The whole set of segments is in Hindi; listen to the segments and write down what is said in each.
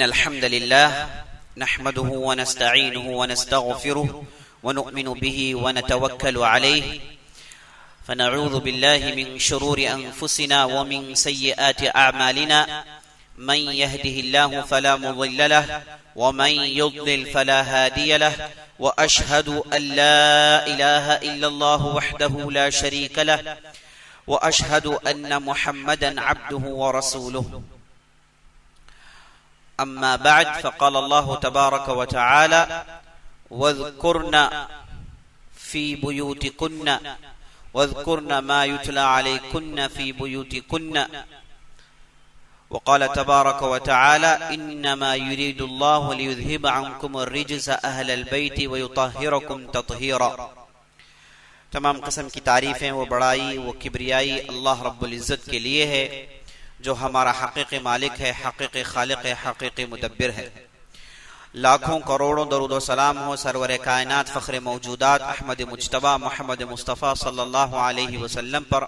अल्हम्दुलिल्लाह नहमदुहु व नस्तईनुहु व नस्तगफिरुहु व नु'मिनु बिही व नतवक्कलु अलैहि फनऊज़ु बिल्लाहि मिन शुरूरि अनफुसिना व मिन सय्यिआति अअमालिना मन यहदिहिल्लाहु फला मुज़िल्ल लहु व मन युज़लिल फला हादिय लहु व अशहदु अन ला इलाहा इल्लल्लाहु वहदहु ला शरीक लहु व अशहदु अन्न मुहम्मदन अब्दुहु व रसूलुहु। अम्मा बाद फ़क़ाल अल्लाहु तबारक व तआला वज़्कुरना फ़ी बुयूतिकुन्ना वज़्कुरना मा युतला अलैकुन्ना फ़ी बुयूतिकुन्ना वक़ाल तबारक व तआला इन्नमा युरीदुल्लाहु लियुज़हिब अन्कुम अर्रिज्स अहलल बैति व युतहिरकुम तत्हीरा। तमाम किस्म की तारीफ़ें व बड़ाई व किब्रियाई अल्लाह रब्बुल इज़्ज़त के लिए है जो हमारा हक़ीक़ी मालिक है, हक़ीक़ी खालिक है, हक़ीक़ी मुदब्बिर है। लाखों करोड़ों दरूद व सलाम हो सरवर कायनात फ़ख्र मौजूदात अहमद मुज्तबा मोहम्मद मुस्तफ़ा सल्लल्लाहु अलैहि वसल्लम पर,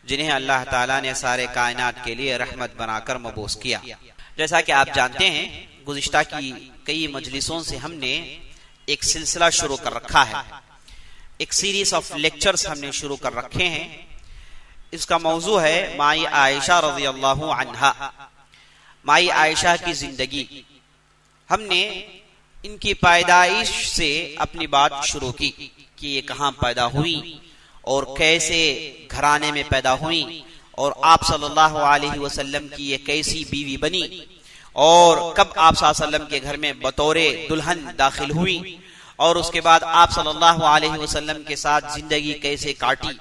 जिन्हें अल्लाह ताला ने सारे कायनात के लिए रहमत बनाकर मबूस किया। जैसा कि आप जानते हैं, गुज़िश्ता की कई मजलिसों से हमने एक सिलसिला शुरू कर रखा है, एक सीरीज ऑफ लेक्चर्स हमने शुरू कर रखे हैं। इसका मौजू है माई आयशा रज़ी अल्लाहु अन्हा, माई आयशा की जिंदगी। हमने इनकी पैदाइश से अपनी बात शुरू की कि ये कहाँ पैदा हुई और कैसे घराने में पैदा हुई और आप सल्लल्लाहु अलैहि वसल्लम की ये कैसी बीवी बनी और कब आप सल्लल्लाहु अलैहि वसल्लम के घर में बतौरे दुल्हन दाखिल हुई और उसके बाद आप सल्लल्लाहु अलैहि वसल्लम के साथ जिंदगी कैसे काटी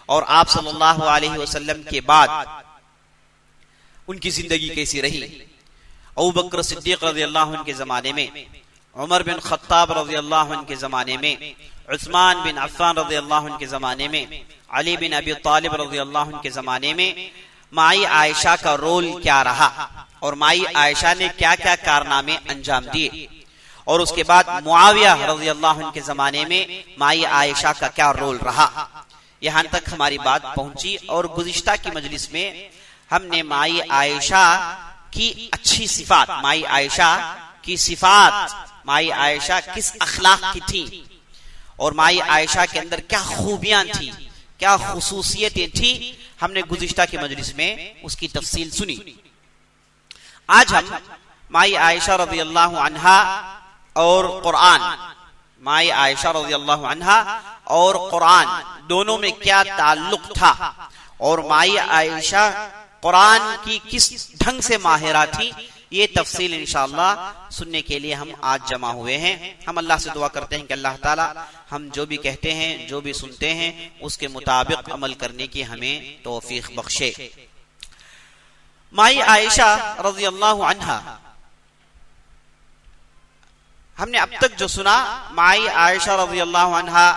और आप सल्लल्लाहु अलैहि वसल्लम के बाद उनकी जिंदगी कैसी रही। अबू बकर सिद्दीक रज़ियल्लाहु अन्हु के जमाने में, उमर बिन खत्ताब रज़ियल्लाहु अन्हु के जमाने में, उस्मान बिन अफ़्फ़ान रज़ियल्लाहु अन्हु के जमाने में, अली बिन अबी तालिब रज़ियल्लाहु अन्हु के जमाने में माई आयशा का रोल क्या रहा और माई आयशा ने क्या क्या कारनामे अंजाम दिए और उसके बाद मुआविया रज़ियल्लाहु अन्हु के जमाने में माई आयशा का क्या रोल रहा। यहां तक हमारी बात पहुंची और गुज़िश्ता की मजलिस में हमने माई आयशा की अच्छी सिफात, माई आयशा की सिफात, माई आयशा किस अखलाक की थी और माई आयशा के अंदर क्या खूबियां थी, क्या खुसूसियतें थी, हमने गुज़िश्ता की मजलिस में उसकी तफसील सुनी। आज हम माई आयशा रज़ियल्लाहु अन्हा और कुरान, माई आयशा रज़ियल्लाहु अन्हा और कुरान दोनों में क्या ताल्लुक था और माई आयशा कुरान की किस ढंग से माहिरा थी, ये तफसील इंशाअल्लाह सुनने के लिए हम आज जमा हुए हैं। हम अल्लाह से दुआ करते हैं कि अल्लाह ताला हम जो भी कहते हैं, जो भी सुनते हैं, उसके मुताबिक अमल करने की हमें तौफीक बख्शे। माई आयशा रज़ियल्लाहु अन्हा, हमने अब तक जो सुना माई आयशा रज़ियल्लाहु अन्हा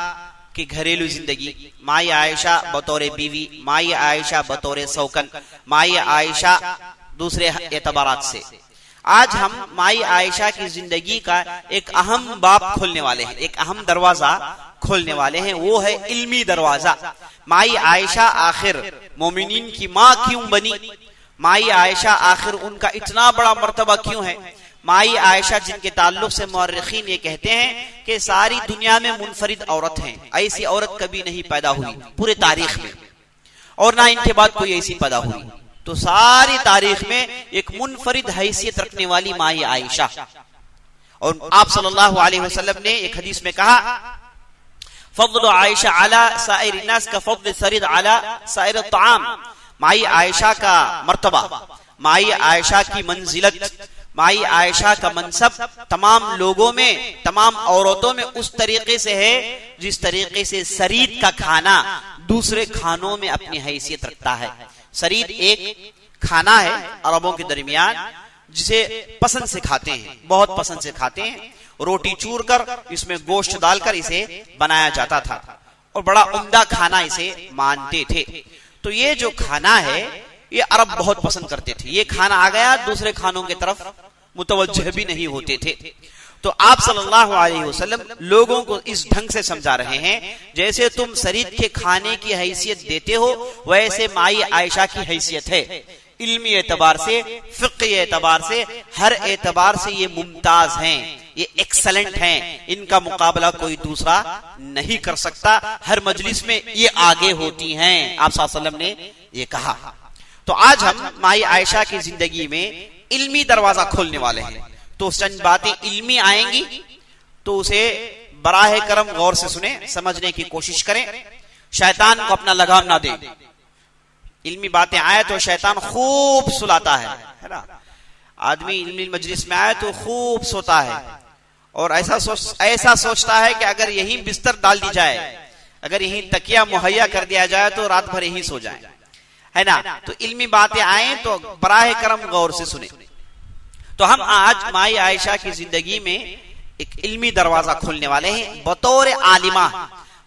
की घरेलू जिंदगी, माई आयशा बतौरे बीवी, माई आयशा बतौरे सौकन, माई आयशा दूसरे एतबारात से। आज हम माई आयशा की जिंदगी का एक अहम बाब खोलने वाले हैं, एक अहम दरवाजा खोलने वाले हैं, वो है इल्मी दरवाजा। माई आयशा आखिर मोमिनीन की माँ क्यों बनी, माई आयशा आखिर उनका इतना बड़ा मर्तबा क्यों है। माई आयशा जिनके ताल्लुक से मुअर्रिखीन ये कहते हैं कि सारी दुनिया में मुनफरिद औरत हैं, ऐसी औरत कभी नहीं पैदा हुई पूरे तारीख में और ना इनके बाद कोई ऐसी पैदा हुई। तो सारी तारीख में एक मुनफरिद हैसियत रखने वाली माई आयशा। और आप सल्लल्लाहु अलैहि वसल्लम ने एक हदीस में कहा, फज़्ल आयशा अला साइर नास का फज़्ल सरिद अला साइर ताम। माई आयशा का मर्तबा, माई आयशा की मंजिलत, माई आयशा का मनसब तमाम लोगों में, तमाम औरतों में उस तरीके से है जिस तरीके से सरीद का खाना दूसरे खानों में अपनी हैसियत रखता है। सरीद एक खाना है अरबों के दरमियान जिसे पसंद से खाते हैं, बहुत पसंद से खाते हैं। रोटी चूर कर इसमें गोश्त डालकर इसे बनाया जाता था और बड़ा उम्दा खाना इसे मानते थे। तो ये जो खाना है ये अरब बहुत पसंद करते थे। ये खाना आ गया, दूसरे खानों की तरफ मुतवज्जह भी नहीं होते थे। तो आप सल्लल्लाहु अलैहि वसल्लम लोगों को इस ढंग से समझा रहे हैं, जैसे तुम सरीद के खाने की हैसियत देते हो वैसे माई आयशा की हैसियत है। इल्मी एतबार से, फिक़्ही एतबार से, हर एतबार से ये मुमताज हैं, ये एक्सेलेंट हैं, इनका मुकाबला कोई दूसरा नहीं कर सकता। हर मजलिस में ये आगे होती हैं, आप सल्लल्लाहु अलैहि वसल्लम ने ये कहा। तो आज हम माई आयशा की जिंदगी में इल्मी दरवाजा खोलने वाले हैं। तो चंद बातें इल्मी आएंगी तो उसे बराह करम गौर से सुने, समझने की कोशिश करें, शैतान को अपना लगाम ना दे। इल्मी बातें आए तो शैतान खूब सुलाता है ना। आदमी इल्मी मजलिस में आए तो खूब सोता है और ऐसा सोचता है कि अगर यहीं बिस्तर डाल दी जाए, अगर यहीं तकिया मुहैया कर दिया जाए तो रात भर यहीं सो जाए, है ना। तो इल्मी बातें आए तो बराह करम गौर से सुने। तो हम आज माई आयशा की जिंदगी में एक इल्मी दरवाजा खोलने वाले हैं। बतौर आलिमा,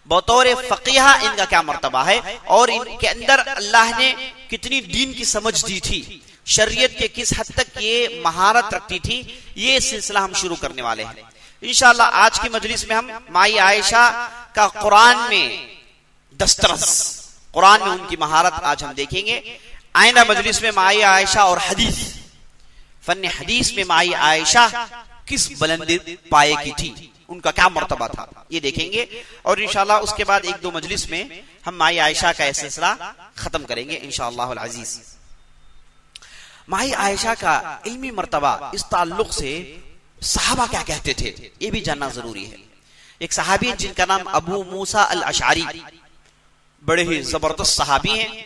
बतौर फकीहा इनका क्या मर्तबा है और इनके अंदर अल्लाह ने कितनी दीन की समझ दी थी, शरीयत के किस हद तक ये महारत रखती थी, ये सिलसिला हम शुरू करने वाले हैं इंशाअल्लाह। आज की मजलिस में हम माई आयशा का कुरान में दस्तरस, कुरान में उनकी महारत आज हम देखेंगे। आइंदा मजलिस में माई आयशा और हदीस, फन हदीस में माई आयशा किस बुलंदी पाए की थी, उनका क्या मर्तबा था, ये देखेंगे। और इंशाअल्लाह उसके बाद एक दो मजलिस में हम माई आयशा का सिलसिला खत्म करेंगे इंशाअल्लाह अल अजीज। माई आयशा का इल्मी मर्तबा, इस ताल्लुक से सहाबा क्या कहते थे ये भी जानना जरूरी है। एक सहाबी है जिनका नाम अबू मूसा अल अशअरी, बड़े ही जबरदस्त सहाबी हैं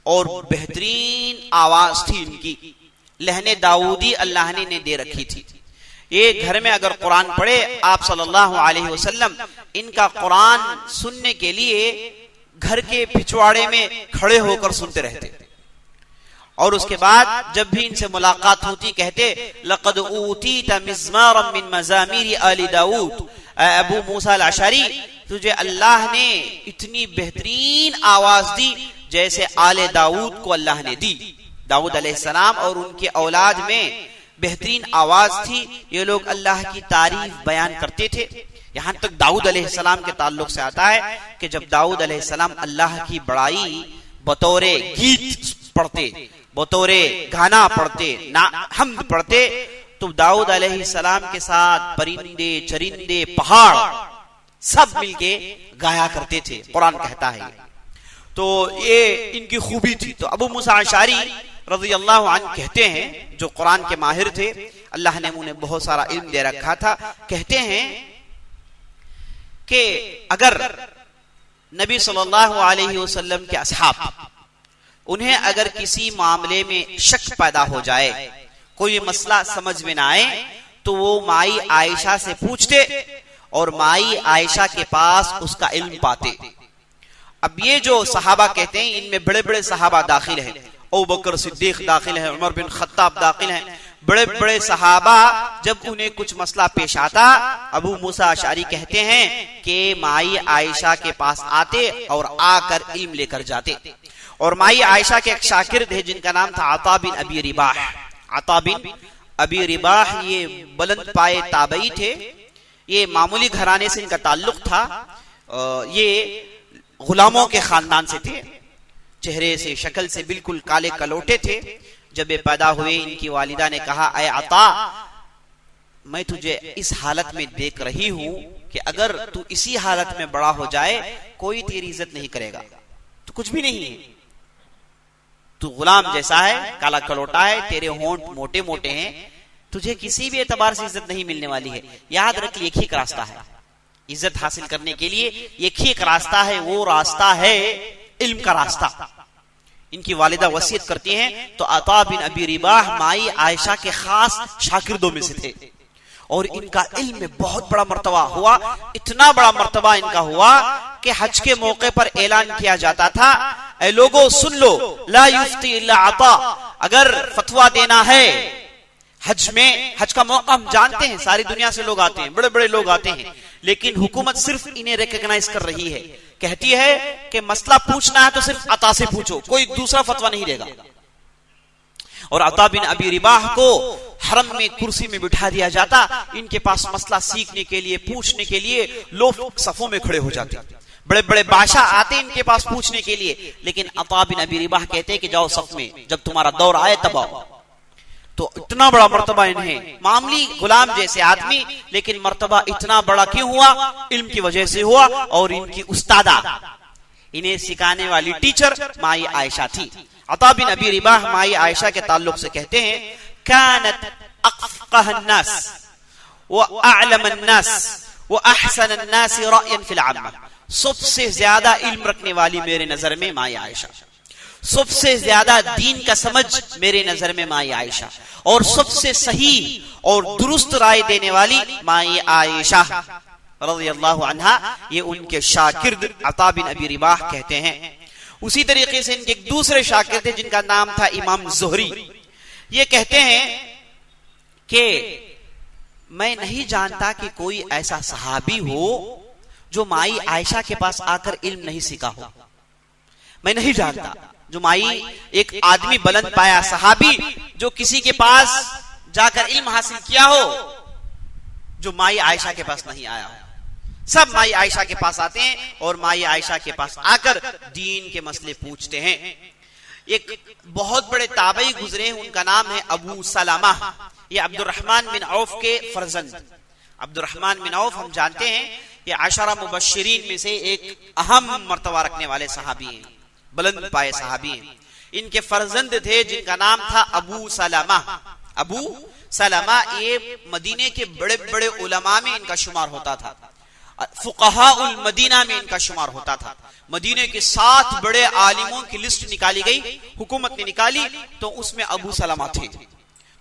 और बेहतरीन आवाज थी इनकी, लहने दाऊदी अल्लाह ने दे रखी थी। ये घर में अगर कुरान पढ़े, आप सल्लल्लाहु अलैहि वसल्लम इनका कुरान सुनने के लिए घर के पिछवाड़े में खड़े होकर सुनते रहते और उसके बाद जब भी इनसे मुलाकात होती कहते लक़द ऊतीता मिज़मारम मिन मज़ामीर आली दाऊद, अबू मूसा अल अशअरी तुझे अल्लाह ने इतनी बेहतरीन आवाज दी जैसे आले दाऊद को अल्लाह ने दी। दाऊद अलैहिस्सलाम और उनके औलाद में बेहतरीन आवाज थी, ये लोग अल्लाह की तारीफ बयान करते थे। यहां तक दाऊद अलैहिस्सलाम के ताल्लुक से आता है कि जब दाऊद अलैहिस्सलाम अल्लाह की बड़ाई बतौरे गीत पढ़ते, बतौरे गाना पढ़ते, हमद पढ़ते, तो दाऊद अलैहिस्सलाम के साथ परिंदे, चरिंदे, पहाड़ सब मिलके गाया करते थे, कुरान कहता है। तो ये इनकी खूबी थी। तो अबू मूसा अशअरी रज़ियल्लाहु अन्हु कहते हैं, जो कुरान के माहिर थे, अल्लाह ने उन्हें बहुत सारा इल्म दे रखा था, कहते हैं कि अगर नबी सल्लल्लाहु अलैहि वसल्लम के असहाब, उन्हें अगर किसी मामले में शक पैदा हो जाए, कोई मसला समझ में ना आए, तो वो माई आयशा से पूछते और माई आयशा के पास उसका इल्म पाते। अब ये जो सहाबा कहते हैं, इनमें बड़े बड़े सहाबा दाखिल हैं, अबू बकर सिद्दीक दाखिल है, उमर बिन खत्ताब दाखिल हैं, बड़े बड़े सहाबा जब उन्हें कुछ मसला पेश आता, अबू मूसा अशअरी कहते हैं कि माई आयशा के पास आते और आकर इल्म लेकर जाते। और माई आयशा के एक शागिर्द है जिनका नाम था अता बिन अबी रिबाह। अता बिन अबी रिबाह ये बुलंद पाए ताबई थे, ये मामूली घराने से इनका ताल्लुक था, ये गुलामों के खानदान से थे, चेहरे से शक्ल से बिल्कुल काले कलोटे थे। जब ये पैदा हुए, इनकी वालिदा ने कहा, ऐ अता, मैं तुझे इस हालत में देख रही हूं कि अगर तू इसी हालत में बड़ा हो जाए कोई तेरी इज्जत नहीं करेगा, तो कुछ भी नहीं है, तू गुलाम जैसा है, काला कलोटा है, तेरे होंठ मोटे मोटे हैं, तुझे किसी भी एतबार से इज्जत नहीं मिलने वाली है। याद रख, एक ही एक रास्ता है इज्जत हासिल करने के लिए, एक ही एक रास्ता है, वो रास्ता है इल्म का रास्ता। इनकी वालिदा वसीयत करती हैं। तो अता बिन अबी रिबाह माई आयशा के खास शागिर्दों में से थे और इनका इल्म में बहुत बड़ा मर्तबा हुआ। इतना बड़ा मर्तबा इनका हुआ कि हज के मौके पर ऐलान किया जाता था, ऐ लोगों सुन लो, ला युफ्ती इल्ला अता, अगर फतवा देना है हज में, हज का मौका हम जानते हैं, सारी दुनिया से लोग आते हैं, बड़े बड़े लोग आते हैं, लेकिन हुकूमत सिर्फ इन्हें रिकॉग्नाइज कर रही है, कहती है कि मसला पूछना है तो सिर्फ अता से पूछो, कोई दूसरा फतवा नहीं देगा। और अता बिन अबी रिबाह को हरम में कुर्सी में बिठा दिया जाता, इनके पास मसला सीखने के लिए, पूछने के लिए लोग सफों में खड़े हो जाते। बड़े बड़े बादशाह आते इनके पास पूछने के लिए, लेकिन अता बिन अबी रिबाह कहते कि जाओ सफ में, जब तुम्हारा दौर आए तब आओ। तो इतना बड़ा मर्तबा इन्हें, मामूली गुलाम जैसे आदमी, लेकिन मर्तबा इतना बड़ा क्यों हुआ? इल्म की वजह से हुआ। और इनकी उस्तादा, इन्हें सिखाने वाली टीचर माई आयशा थी। अता बिन अबी रिबाह माई आयशा के ताल्लुक से कहते हैं, कानत अफ़क़हन्नास व अअलमन्नास व अहसनन्नास रअयन फिल अम्मा। सबसे ज्यादा इल्म रखने वाली मेरे नजर में माई आयशा, सबसे ज्यादा दीन का समझ मेरे नजर में माई आयशा, और सबसे सही और दुरुस्त राय देने वाली माई आयशा रज़ियल्लाहु अन्हा। ये उनके शागिर्द अता बिन अबी रिबाह कहते हैं। उसी तरीके से इनके एक दूसरे शागिर्द थे जिनका नाम था इमाम ज़ुहरी। ये कहते हैं कि मैं नहीं जानता कि कोई ऐसा सहाबी हो जो माई आयशा के पास आकर इल्म नहीं सीखा हो। मैं नहीं जानता जो माई, एक आदमी बुलंद पाया सहाबी जो किसी के पास जाकर इल्म हासिल किया हो, जो माई आयशा के पास नहीं आया हो। सब माई आयशा के पास आते हैं और माई आयशा के पास आकर दीन के मसले पूछते हैं। एक बहुत बड़े ताबई गुजरे, उनका नाम है अबू सलमा। ये अब्दुर्रहमान बिन औफ के फर्जंद। अब्दुर्रहमान बिन औफ हम जानते हैं ये आशरा मुबश्शिरीन में से एक अहम मर्तबा रखने वाले सहाबी हैं, बुलंद पाए सहाबी हैं। इनके फर्जंद थे जिनका नाम था अबू सलमा। अबू सलमा ये मदीने के बड़े बड़े उलमा में इनका शुमार होता था, फुक़हा उल मदीना में इनका शुमार होता था। मदीने के 7 बड़े आलिमों की लिस्ट निकाली गई, हुकूमत ने निकाली, तो उसमें अबू सलमा थे।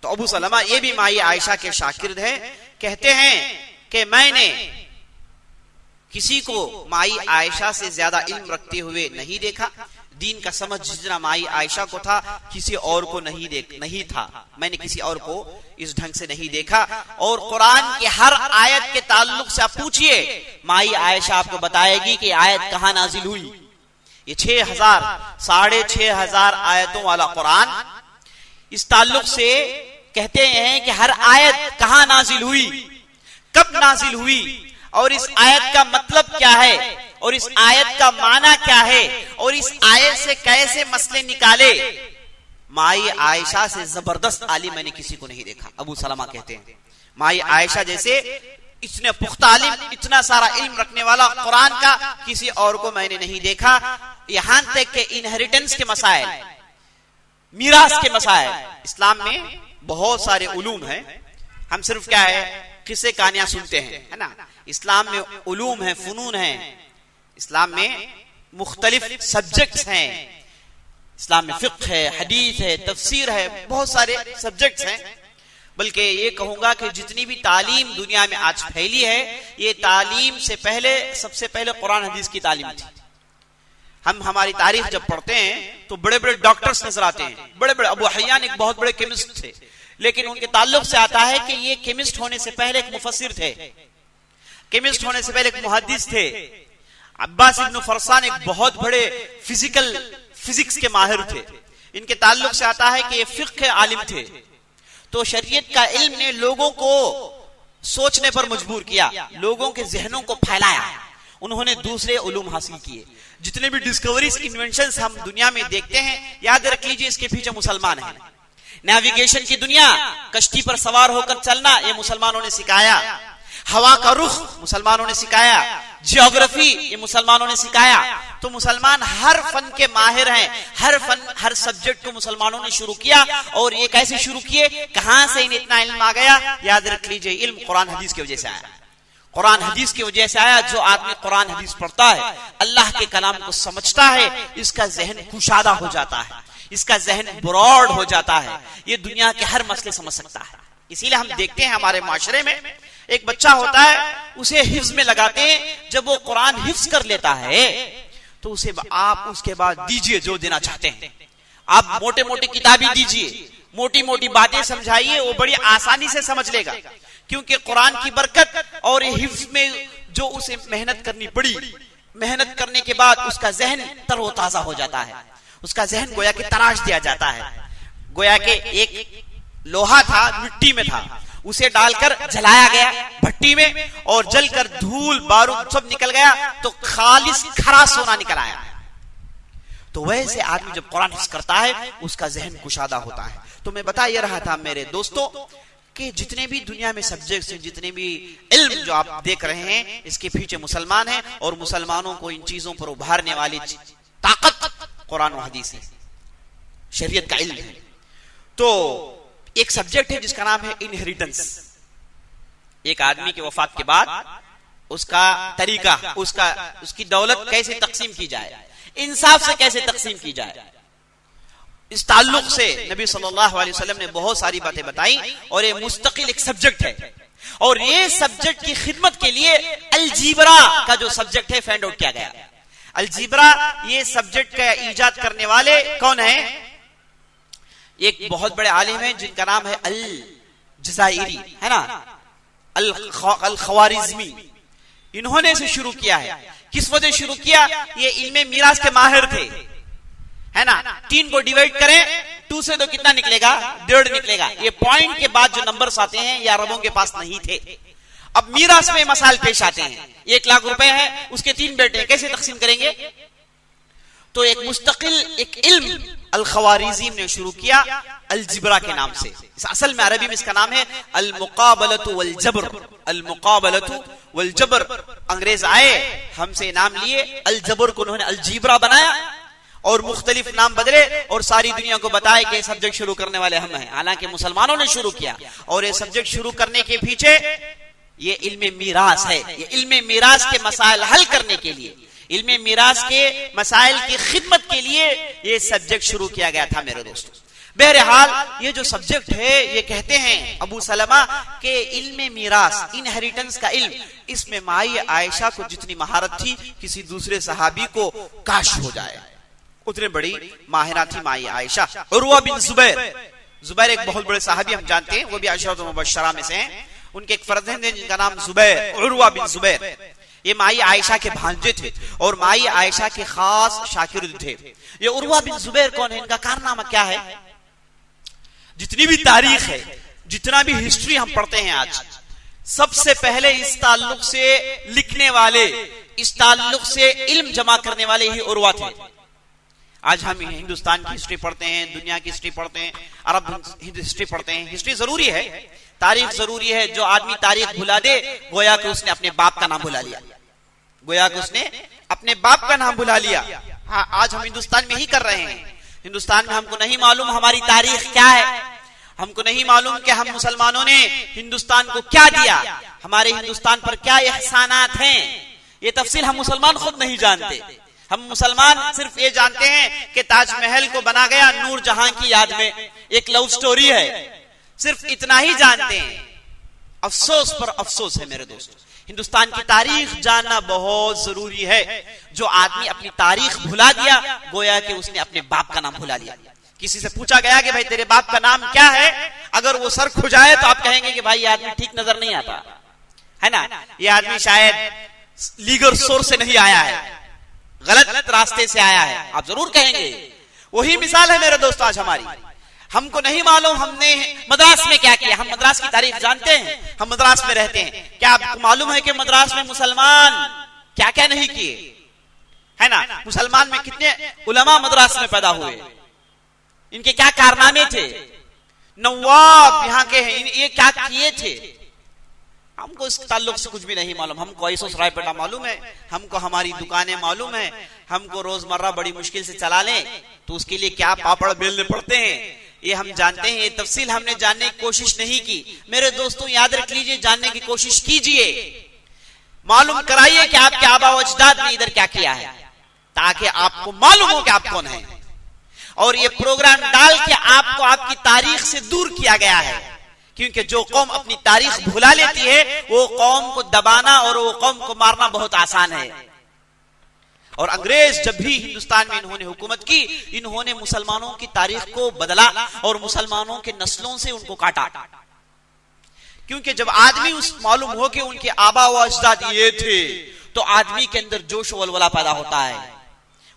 तो अबू सलमा ये भी माई आयशा के शागिर्द है। कहते हैं कि मैंने किसी को माई आयशा से ज्यादा इल्म रखते हुए नहीं देखा। दीन का समझ जितना माई आयशा को था किसी और को नहीं था। मैंने किसी और को इस ढंग से नहीं देखा। और कुरान की हर आयत के ताल्लुक से आप पूछिए, माई आयशा आपको बताएगी कि आयत कहां नाजिल हुई। ये 6,500 आयतों वाला कुरान, इस ताल्लुक से कहते हैं कि हर आयत कहां नाजिल हुई, कब नाजिल हुई, और इस आयत का मतलब क्या है, और इस आयत का माना क्या है, और इस आयत से कैसे मसले निकाले। माई आयशा से जबरदस्त आलिम मैंने किसी को नहीं देखा। अबू सलमा कहते हैं माई आयशा जैसे इतने पुख्ता आलिम, इतना सारा इल्म रखने वाला कुरान का किसी और को मैंने नहीं देखा। यहां तक के इनहेरिटेंस के मसाइल, मीरास के मसाइल, इस्लाम में बहुत सारे उलूम हैं। हम सिर्फ क्या है, किस्से कहानियां सुनते हैं, है ना। इस्लाम में उलूम है, फुनून है। इस्लाम में मुख्तलिफ सब्जेक्ट्स हैं। इस्लाम में फिक्र है, हदीस है, तफसीर है, बहुत सारे सब्जेक्ट्स हैं। बल्कि ये कहूंगा कि जितनी भी तालीम दुनिया में आज फैली है, ये तालीम से पहले, सबसे पहले कुरान हदीस की तालीम थी। हम हमारी तारीख जब पढ़ते हैं तो बड़े बड़े डॉक्टर्स नजर आते हैं। बड़े बड़े अबू हय्यान एक बहुत बड़े केमिस्ट थे, लेकिन उनके ताल्लुक से आता है कि ये केमिस्ट होने से पहले एक मुफस्सिर थे, केमिस्ट होने से पहले एक मुहद्दिस थे। अब्बास इब्न फरसान एक बहुत बड़े फिजिक्स के माहिर थे। इनके ताल्लुक से आता है कि ये फिक्र के आलिम थे। तो शरीयत का इल्म ने लोगों को सोचने पर मजबूर किया, लोगों के जहनों को फैलाया। उन्होंने दूसरे उलूम हासिल किए। जितने भी डिस्कवरीज, इन्वेंशंस हम दुनिया में देखते हैं, याद रख लीजिए इसके पीछे मुसलमान हैं। नेविगेशन की दुनिया, कश्ती पर सवार होकर चलना, ये मुसलमानों ने सिखाया। हवा का रुख मुसलमानों ने सिखाया। जियोग्राफी ये मुसलमानों ने सिखाया। तो मुसलमान हर फन के माहिर हैं। हर फन, हर सब्जेक्ट को मुसलमानों ने शुरू किया। और ये कैसे शुरू किए, कहां से इन्हें इतना इल्म आ गया? याद रख लीजिए, इल्म कुरान हदीस की वजह से आया। कुरान हदीस की वजह से आया। जो आदमी कुरान हदीस पढ़ता है, अल्लाह के कलाम को समझता है, इसका जहन कुशादा हो जाता है, इसका जहन ब्रॉड हो जाता है। ये दुनिया के हर मसले समझ सकता है। इसीलिए हम देखते हैं हमारे माशरे में एक बच्चा होता है, उसे हिफ्ज में लगाते हैं। जब वो कुरान हिफ्ज कर लेता है तो उसे आप उसके बाद दीजिए जो देना चाहते हैं। आप मोटे मोटे किताबें दीजिए, मोटी मोटी बातें समझाइए, वो बड़ी आसानी से समझ लेगा। क्योंकि कुरान की बरकत और हिफ्ज में जो उसे मेहनत करनी पड़ी, मेहनत करने के बाद उसका जहन तरोताजा हो जाता है। उसका जहन गोया के तराश दिया जाता है। गोया के एक लोहा था, मिट्टी में था, उसे डालकर जलाया गया भट्टी में और जलकर धूल बारूद सब निकल गया तो खालिस खरा सोना निकल आया। तो वैसे आदमी जब कुरान हिफ्ज़ करता है उसका जहन कुशादा होता है। तो मैं बता ये रहा था मेरे दोस्तों कि जितने भी दुनिया में सब्जेक्ट्स हैं, जितने भी इल्म जो आप देख रहे हैं, इसके पीछे मुसलमान हैं और मुसलमानों को इन चीजों पर उभारने वाली ताकत कुरान और हदीस है, शरीयत का इल्म है। तो एक सब्जेक्ट है जिसका नाम है इनहेरिटेंस। एक आदमी के वफात के बाद उसका तरीका, उसकी दौलत कैसे तकसीम की जाए, इंसाफ से कैसे तकसीम की जाए, इस ताल्लुक से नबी सल्लल्लाहु अलैहि वसल्लम ने बहुत सारी बातें बताई और ये मुस्तकिल एक सब्जेक्ट है। और ये सब्जेक्ट की खिदमत के लिए अलजीब्रा का जो सब्जेक्ट है फाइंड आउट किया गया। अलजीब्रा ये सब्जेक्ट का इजाद करने वाले कौन है? एक बहुत बड़े आलिम है जिनका नाम है अल जज़ाइरी, है ना, अल खवारिज़मी। इन्होंने इसे शुरू किया है। किस वजह शुरू किया? ये इनमें मीरास के माहिर थे, है ना। 3 को डिवाइड करें 2 से तो कितना निकलेगा? 1.5 निकलेगा। ये पॉइंट के बाद जो नंबर्स आते हैं ये अरबों के पास नहीं थे। अब मीरास में मसाइल पेश आते हैं। 1 लाख रुपए है, उसके 3 बेटे हैं, कैसे तकसीम करेंगे? तो एक मुस्तकिल एक इल्म अल खवारिज़ी ने शुरू किया अलजिब्रा के नाम से। असल में अरबी में इसका नाम है अल मुकाबलतु वल जबर। अल मुकाबलतु वल जबर। अंग्रेज आए, हमसे नाम लिए, अल जबर को उन्होंने अलजिब्रा बनाया और मुख्तलिफ नाम बदले और सारी दुनिया को बताया कि सब्जेक्ट शुरू करने वाले हम हैं। हालांकि मुसलमानों ने शुरू किया और ये सब्जेक्ट शुरू करने के पीछे ये इल्मे मीरास है। ये इल्मे मीरास के मसाइल हल करने के लिए, इल्मे मीरास के मसाइल की खिदमत के लिए ये सब्जेक्ट शुरू किया गया था मेरे दोस्तों। बहरहाल ये जो सब्जेक्ट है, ये कहते हैं अबू सलमा के इल्मे मीरास, इनहेरिटेंस का इल्म, इसमें माई आयशा को जितनी महारत थी किसी दूसरे सहाबी को काश हो जाए, उतने बड़ी माहिरा थी माई आयशा। उर्वा बिन जुबैर, जुबैर एक बहुत बड़े सहाबी हम जानते हैं, वो भी अशरत मुबश्शरा में से हैं। उनके एक फर्जंद हैं जिनका नाम जुबैर, उर्वा बिन जुबैर। ये माई आयशा के भांजे थे और माई आयशा के खास शागिर्द थे। ये उर्वा बिन जुबैर कौन है? इनका कारनामा क्या है? जितनी भी तारीख है, जितना भी हिस्ट्री हम पढ़ते हैं आज, सबसे पहले इस ताल्लुक से लिखने वाले, इस ताल्लुक से इल्म जमा करने वाले ही उर्वा थे। आज हम हिंदुस्तान की हिस्ट्री पढ़ते हैं, दुनिया की हिस्ट्री पढ़ते हैं, अरब हिस्ट्री पढ़ते हैं। हिस्ट्री जरूरी है, तारीख जरूरी है। जो आदमी तारीख भुला दे गोया कि उसने अपने बाप का नाम भुला लिया, गोया कि उसने अपने बाप का नाम भुला लिया। हाँ, आज हम हिंदुस्तान में ही कर रहे हैं। हिंदुस्तान में हमको नहीं मालूम हमारी तारीख क्या है, हमको नहीं मालूम कि हम मुसलमानों ने हिंदुस्तान को क्या दिया, हमारे हिंदुस्तान पर क्या एहसानात हैं। ये तफसील हम मुसलमान खुद नहीं जानते। हम मुसलमान सिर्फ ये जानते हैं कि ताजमहल को बना गया नूर जहां की याद में, एक लव स्टोरी है, सिर्फ इतना ही जानते हैं। अफसोस पर अफसोस है मेरे दोस्तों, हिंदुस्तान की तारीख जानना बहुत जरूरी है। जो आदमी अपनी तारीख भुला दिया गोया कि उसने अपने बाप का नाम भुला लिया। किसी से पूछा गया कि भाई तेरे बाप का नाम क्या है, अगर वो सर खुजाए तो आप कहेंगे कि भाई ये आदमी ठीक नजर नहीं आता, है ना, ये आदमी शायद लीगल सोर्स से नहीं आया है, गलत रास्ते से आया है, आप जरूर कहेंगे। वही मिसाल है मेरे दोस्तों आज हमारी। हमको नहीं मालूम हमने मद्रास में क्या किया। हम मद्रास की तारीख जानते हैं, हम मद्रास में रहते हैं। क्या आपको मालूम है कि मद्रास में मुसलमान क्या क्या नहीं किए, है ना? मुसलमान में कितने उलमा मद्रास में पैदा हुए, इनके क्या कारनामे थे, नवाब यहाँ के हैं, ये क्या किए थे। हमको इस ताल्लुक से कुछ भी नहीं मालूम। हमको ऐसो सरायपेटा मालूम है, हमको हमारी दुकानें मालूम है, हमको रोजमर्रा बड़ी मुश्किल से चला लें तो उसके लिए क्या पापड़ बेलने पड़ते हैं, ये हम जानते हैं। ये तफसील हमने जानने की कोशिश नहीं की। मेरे दोस्तों याद रख लीजिए, जानने की कोशिश कीजिए, मालूम कराइए कि आपके आबा व अजदाद ने इधर क्या किया है, ताकि आपको मालूम हो कि आप कौन हैं। और ये प्रोग्राम डाल के आपको आपकी तारीख से दूर किया गया है, क्योंकि जो कौम अपनी तारीख भुला लेती है वो कौम को दबाना और वो कौम को मारना बहुत आसान है। और अंग्रेज जब भी हिंदुस्तान में इन्होंने हुकूमत की, इन्होंने मुसलमानों की तारीख को बदला और मुसलमानों के नस्लों से उनको काटा। क्योंकि जब आदमी उस मालूम हो कि उनके आबा व अजदाद ये थे तो आदमी के अंदर जोश वलवला पैदा होता है,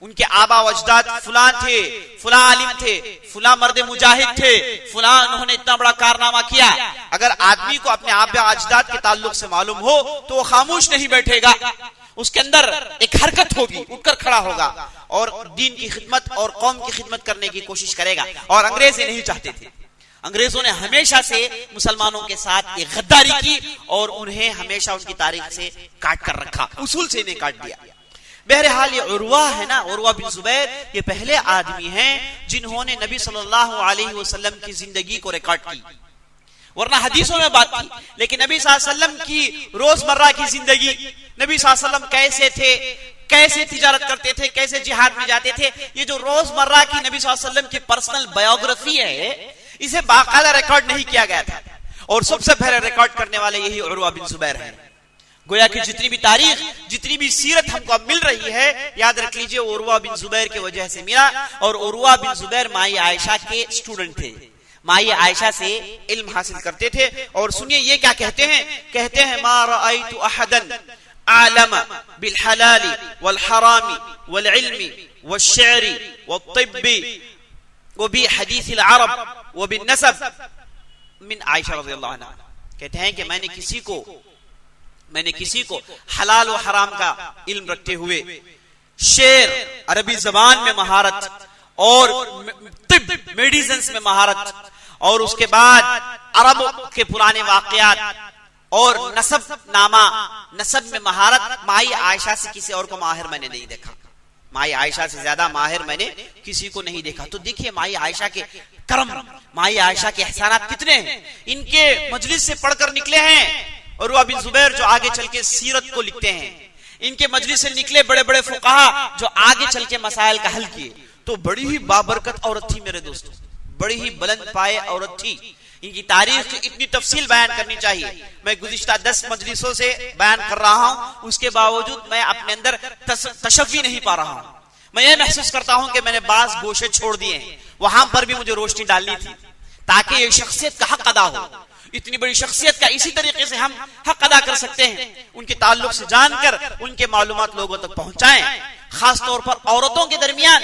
उनके आबा व अजदाद फुलां थे, फुलां आलिम थे, फुलां मर्द मुजाहिद थे, फुलां उन्होंने इतना बड़ा कारनामा किया। अगर आदमी को अपने आबा अजदाद के ताल्लुक से मालूम हो तो वो खामोश नहीं बैठेगा, उसके अंदर एक हरकत होगी, उठकर खड़ा होगा और दीन की खिदमत और कौम की खिदमत करने की कोशिश करेगा। और अंग्रेज नहीं चाहते थे। अंग्रेजों ने हमेशा से मुसलमानों के साथ एक गद्दारी की और उन्हें हमेशा उनकी तारीख से काट कर रखा, उसूल से इन्हें काट दिया। बहरहाल ये उर्वा है ना, उर्वा बिन जुबैर, ये पहले आदमी हैं जिन्होंने नबी सल्लल्लाहु अलैहि वसल्लम की जिंदगी को रिकॉर्ड की। वरना हदीसों में बात थी, लेकिन नबी सल्लल्लाहु अलैहि वसल्लम की रोजमर्रा की जिंदगी, नबी सल्लल्लाहु अलैहि वसल्लम कैसे थे, कैसे तिजारत करते थे, कैसे जिहाद में जाते थे, ये जो रोजमर्रा की नबी सल्लल्लाहु अलैहि वसल्लम की पर्सनल बायोग्राफी है, इसे बाकायदा रिकॉर्ड नहीं किया गया था। और सबसे पहले रिकॉर्ड करने वाले यही उर्वा बिन जुबैर हैं। गोया कि जितनी भी तारीख, जितनी भी सीरत हमको अब मिल रही है, याद रख लीजिए उर्वा बिन जुबैर की वजह से मिला। और उर्वा बिन जुबैर माई आयशा के स्टूडेंट थे, माई आयशा से इल्म हासिल करते थे। और सुनिए ये क्या कहते हैं, कहते हैं मा रअयतु अहदन आलम बिल हलाली वल हरामी वल इल्मी वल शिअरी वल तिब्बी व बि हदीसिल अरब व बिन नसब मिन आयशा रज़ियल्लाहु अन्हा। कहते हैं कि मैंने किसी को हलाल और हराम का इल्म रखते हुए, शेर अरबी जबान में महारत और तिब मेडिसिन में महारत, और उसके बाद अरब के पुराने वाकयात और नसब में महारत, माई आयशा से किसी और को माहिर मैंने नहीं देखा। माई आयशा से ज्यादा माहिर मैंने किसी को नहीं देखा। तो देखिए माई आयशा के करम, माई आयशा के एहसानात कितने हैं। इनके मजलिस से पढ़कर निकले हैं उर्वा बिन जुबैर जो आगे चल के सीरत को लिखते हैं। इनके मजलिस से निकले बड़े बड़े फुकाहा जो आगे चल के मसाइल का हल किए। तो बड़ी ही बाबरकत औरत थी मेरे दोस्तों, बड़ी ही बुलंद पाए औरत थी। इनकी तारीख की इतनी तफसील बयान करनी चाहिए। मैं गुज़िश्ता 10 मजलिसों से बयान कर रहा हूं, उसके बावजूद मैं अपने अंदर तशफ़ी नहीं पा रहा हूं। मैं ये महसूस करता हूं कि मैंने बाज गोशे छोड़ दिए हैं, वहां पर भी मुझे रोशनी डालनी थी ताकि ये शख्सियत का हक अदा हो। इतनी बड़ी शख्सियत का इसी तरीके से हम हक अदा कर सकते हैं, उनके ताल्लुक से जानकर उनके मालूमात लोगों तक पहुंचाएं। खास तौर पर औरतों के दरमियान,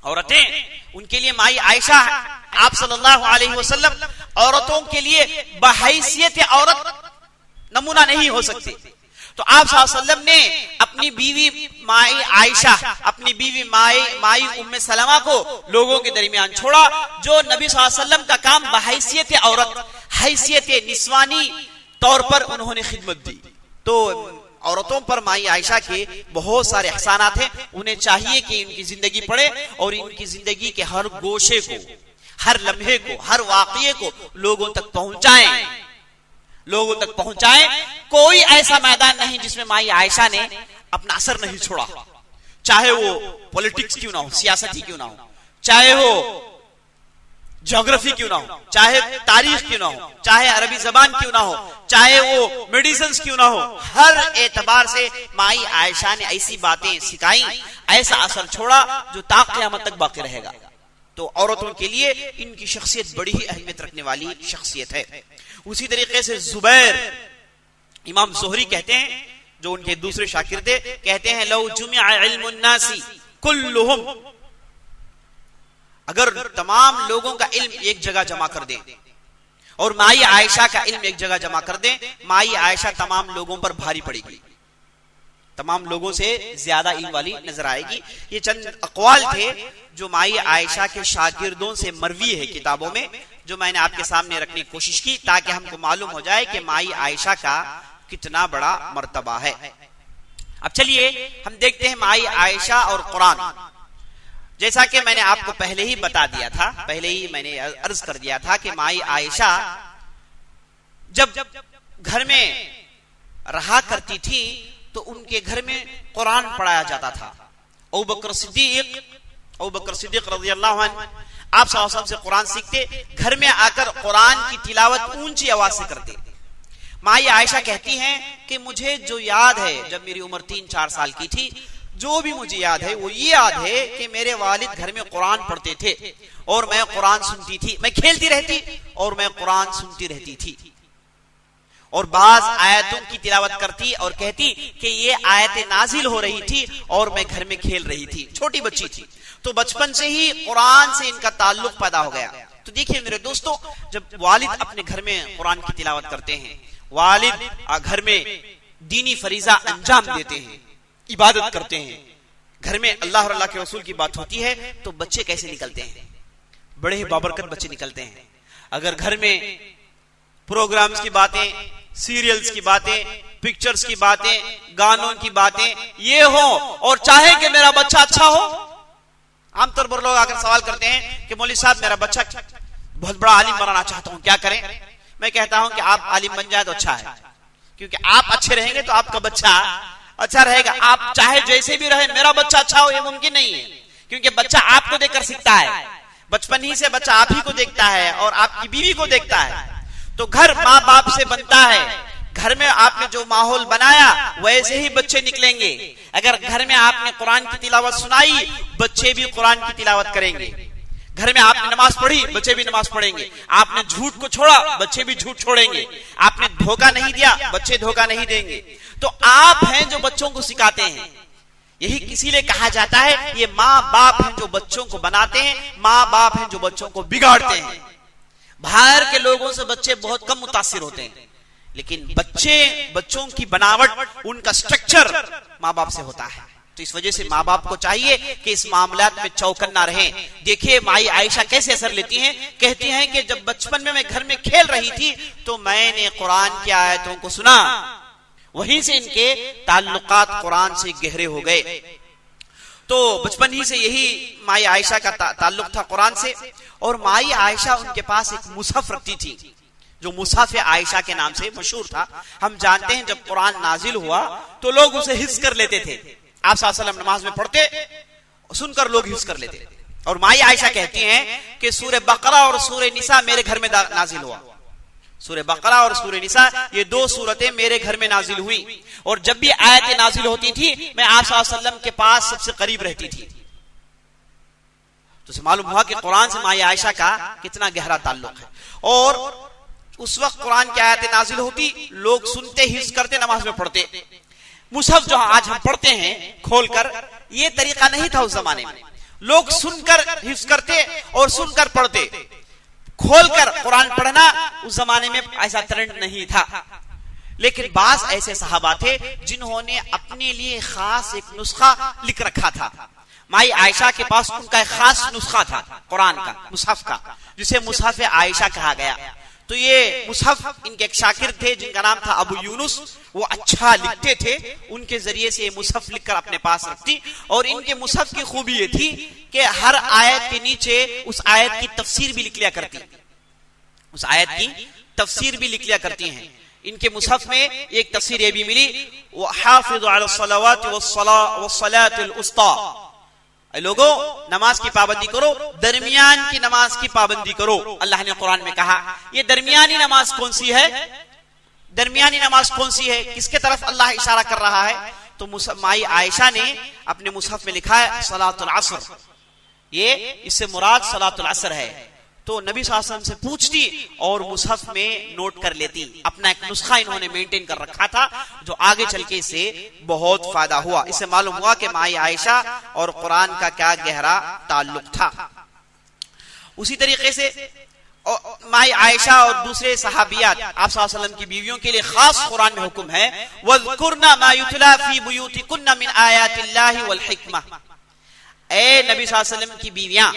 औरतें उनके लिए माई आयशा आप सल्लल्लाहु अलैहि वसल्लम औरतों के लिए बहैसियत औरत नमूना नहीं हो सकती। तो आप सल्लल्लाहु अलैहि वसल्लम ने अपनी बीवी माई आयशा, अपनी बीवी माई उम्मे सलमा को लोगों के दरमियान छोड़ा, जो नबी सल्लल्लाहु अलैहि वसल्लम का काम बहैसियत औरत, हैसियत निस्वानी तौर पर उन्होंने खिदमत दी। तो औरतों पर माई आयशा के बहुत सारे एहसानात हैं। उन्हें चाहिए कि इनकी जिंदगी पढ़े और इनकी जिंदगी के हर गोशे को, हर लम्हे को, हर वाक़ये को लोगों तक पहुंचाएं, लोगों तक पहुंचाएं। कोई ऐसा मैदान नहीं जिसमें माई आयशा ने अपना असर नहीं छोड़ा, चाहे वो पॉलिटिक्स क्यों ना हो, सियासत ही क्यों ना हो, चाहे वो ज्योग्राफी क्यों ना हो, चाहे तारीख क्यों ना हो, चाहे अरबी जबान क्यों ना हो, चाहे वो मेडिसिन क्यों ना हो, हर एतबार से माई आयशा ने ऐसी बातें सिखाई, ऐसा असर छोड़ा जो ता क़यामत तक बाकी रहेगा। तो औरतों के लिए इनकी शख्सियत बड़ी ही अहमियत रखने वाली शख्सियत है। उसी तरीके से जुबैर, इमाम ज़ुहरी कहते हैं, जो उनके दूसरे शाकिर थे, कहते हैं लौ जुमिअ इल्मुन नासी कुल्लुहुम, अगर तमाम लोगों का इल्म एक जगह जमा कर दें और माई आयशा का इल्म एक जगह जमा कर दें, माई आयशा तमाम लोगों पर भारी पड़ेगी, तमाम लोगों से ज्यादा इल्म वाली नजर आएगी। ये चंद अक़वाल थे जो माई आयशा के शागिर्दों से मरवी है किताबों में, जो मैंने आपके सामने रखने की कोशिश की ताकि हमको मालूम हो जाए कि माई आयशा का कितना बड़ा मर्तबा है। अब चलिए हम देखते हैं माई आयशा और कुरान। जैसा कि मैंने आपको पहले ही बता दिया था, पहले ही मैंने अर्ज कर दिया था कि माई आयशा जब घर में रहा करती थी तो उनके घर में कुरान पढ़ाया जाता था। अबू बकर सिद्दीक रज़ियल्लाहु अन्हु आप सल्लल्लाहु अलैहि वसल्लम से कुरान सीखते, घर में आकर कुरान की तिलावत ऊंची आवाज से करते। माई आयशा कहती हैं कि मुझे जो याद है जब मेरी उम्र 3-4 साल की थी, जो भी मुझे याद है वो ये याद है कि मेरे वालिद घर में कुरान पढ़ते थे और मैं कुरान सुनती थी, मैं खेलती रहती और मैं कुरान सुनती रहती थी। और बाज आयतों की तिलावत करती और कहती कि ये आयतें नाजिल हो रही थी और मैं घर में खेल रही थी, छोटी बच्ची थी। तो बचपन से ही कुरान से इनका ताल्लुक पैदा हो गया। तो देखिए मेरे दोस्तों, जब वालिद अपने घर में कुरान की तिलावत करते हैं, वालिद घर में दीनी फरीजा अंजाम देते हैं, इबादत करते हैं, घर में अल्लाह और अल्लाह के रसूल की बात होती है, तो बच्चे कैसे निकलते हैं? बड़े ही बाबरकत बच्चे निकलते हैं। अगर घर में प्रोग्राम्स की बातें, सीरियल्स की बातें, पिक्चर्स की बातें, गानों की बातें ये हो और चाहे कि मेरा बच्चा अच्छा हो, आमतौर पर लोग आकर सवाल करते हैं कि मौलवी साहब मेरा बच्चा बहुत बड़ा आलिम बनाना चाहता हूं, क्या करें? मैं कहता हूं कि आप आलिम बन जाए तो अच्छा है, क्योंकि आप अच्छे रहेंगे तो आपका बच्चा अच्छा रहेगा। आप चाहे जैसे भी रहे, मेरा बच्चा अच्छा हो ये मुमकिन नहीं है, क्योंकि बच्चा आपको देखकर सीखता है। बचपन ही से बच्चा आप ही को देखता है और आपकी बीवी को देखता है। तो घर माँ बाप से बनता है। घर में आपने जो माहौल बनाया वैसे ही बच्चे निकलेंगे। अगर घर में आपने कुरान की तिलावत सुनाई, बच्चे भी कुरान की तिलावत करेंगे। घर में आपने नमाज पढ़ी, बच्चे भी नमाज पढ़ेंगे। आपने झूठ को छोड़ा, बच्चे भी झूठ छोड़ेंगे। आपने धोखा नहीं दिया, बच्चे धोखा नहीं देंगे। तो आप हैं जो बच्चों को सिखाते हैं। यही इसीलिए कहा जाता है ये माँ बाप हैं जो बच्चों को बनाते हैं, माँ बाप हैं जो बच्चों को बिगाड़ते हैं। बाहर के लोगों से बच्चे बहुत कम मुतासिर होते हैं, लेकिन बच्चों की बनावट, उनका स्ट्रक्चर माँ बाप से होता है। तो इस वजह से माँ बाप को चाहिए कि इस मामलात में चौकन्ना रहें। देखिए माई आयशा कैसे असर लेती हैं। कहती हैं कि जब बचपन में मैं घर में खेल रही थी तो मैंने कुरान की आयतों को सुना, वहीं से इनके ताल्लुकात कुरान से गहरे हो गए। तो बचपन ही से यही माई आयशा का ताल्लुक था कुरान से। और माई आयशा उनके पास एक मुसहफ रखती थी जो मुसहफ आयशा के नाम से मशहूर था। हम जानते हैं जब कुरान नाजिल हुआ तो लोग उसे हिफ्ज कर लेते थे। आप सल्लल्लाहु अलैहि वसल्लम नमाज में पढ़ते, सुनकर लोग हिफ्ज कर लेते। और माई आयशा कहती हैं कि सूरह बकरा और सूरह निसा मेरे घर में नाजिल हुआ। सूरह बकरा और सूरह निसा ये दो सूरतें मेरे घर में नाजिल हुई, और जब भी आयतें नाजिल होती थी मैं आप सल्लल्लाहु अलैहि वसल्लम के पास सबसे करीब रहती थी। तो मालूम हुआ कि कुरान से माई आयशा का कितना गहरा ताल्लुक है। और उस वक्त कुरान की आयतें नाजिल होती, लोग सुनते, हिफ्ज करते, नमाज में पढ़ते। मुसहफ जो आज हम पढ़ते हैं खोलकर, ये तरीका नहीं था उस जमाने में। लोग सुनकर हिफ्ज करते और सुनकर पढ़ते। खोलकर कुरान पढ़ना उस जमाने में ऐसा ट्रेंड नहीं था। लेकिन बाज ऐसे सहाबा थे जिन्होंने अपने लिए खास एक नुस्खा लिख रखा था। माई आयशा के पास उनका एक खास नुस्खा था कुरान का, मुसहफ का, जिसे मुसहफ आयशा कहा गया। तो ये मुसहफ, इनके एक शाकिर थे जिनका नाम था अबू यूनुस, वो अच्छा लिखते थे। उनके जरिए से मुसहफ लिखकर अपने पास रखती। और इनके मुसहफ की खूबी ये थी कि हर आयत के नीचे उस आयत की तफसीर भी लिख लिया करती, उस आयत की तफसीर भी लिख लिया करती हैं। इनके मुसहफ में एक तफसीर ये भी मिली, हाफिज़ु अला सलावाति वस्सलातिल उस्ता, लोगों नमाज की पाबंदी करो, दरमियान की नमाज की पाबंदी करो। अल्लाह ने कुरान में कहा। ये दरमियानी नमाज कौन सी है? दरमियानी नमाज कौन सी है? किसके तरफ अल्लाह इशारा कर रहा है? तो माई आयशा ने अपने मुसहफ में लिखा है सलातुल असर। ये इससे मुराद सलातुल असर है। तो नबी सल्लल्लाहु अलैहि वसल्लम से पूछती और मुसहफ में नोट कर लेती। अपना एक नुस्खा इन्होंने मेंटेन कर रखा था जो आगे चल के इससे बहुत फायदा हुआ। इससे मालूम हुआ कि माई आयशा और कुरान का क्या गहरा ताल्लुक था। उसी तरीके से माई आयशा और दूसरे सहाबियात, आप सल्लल्लाहु अलैहि वसल्लम की बीवियों के लिए खास कुरान में हुक्म है, वज़कुरना मा युतला फी बुयूतिकुन्ना मिन आयातिल्लाहि वल हिकमा। ए नबी सल्लल्लाहु अलैहि वसल्लम की बीवियां,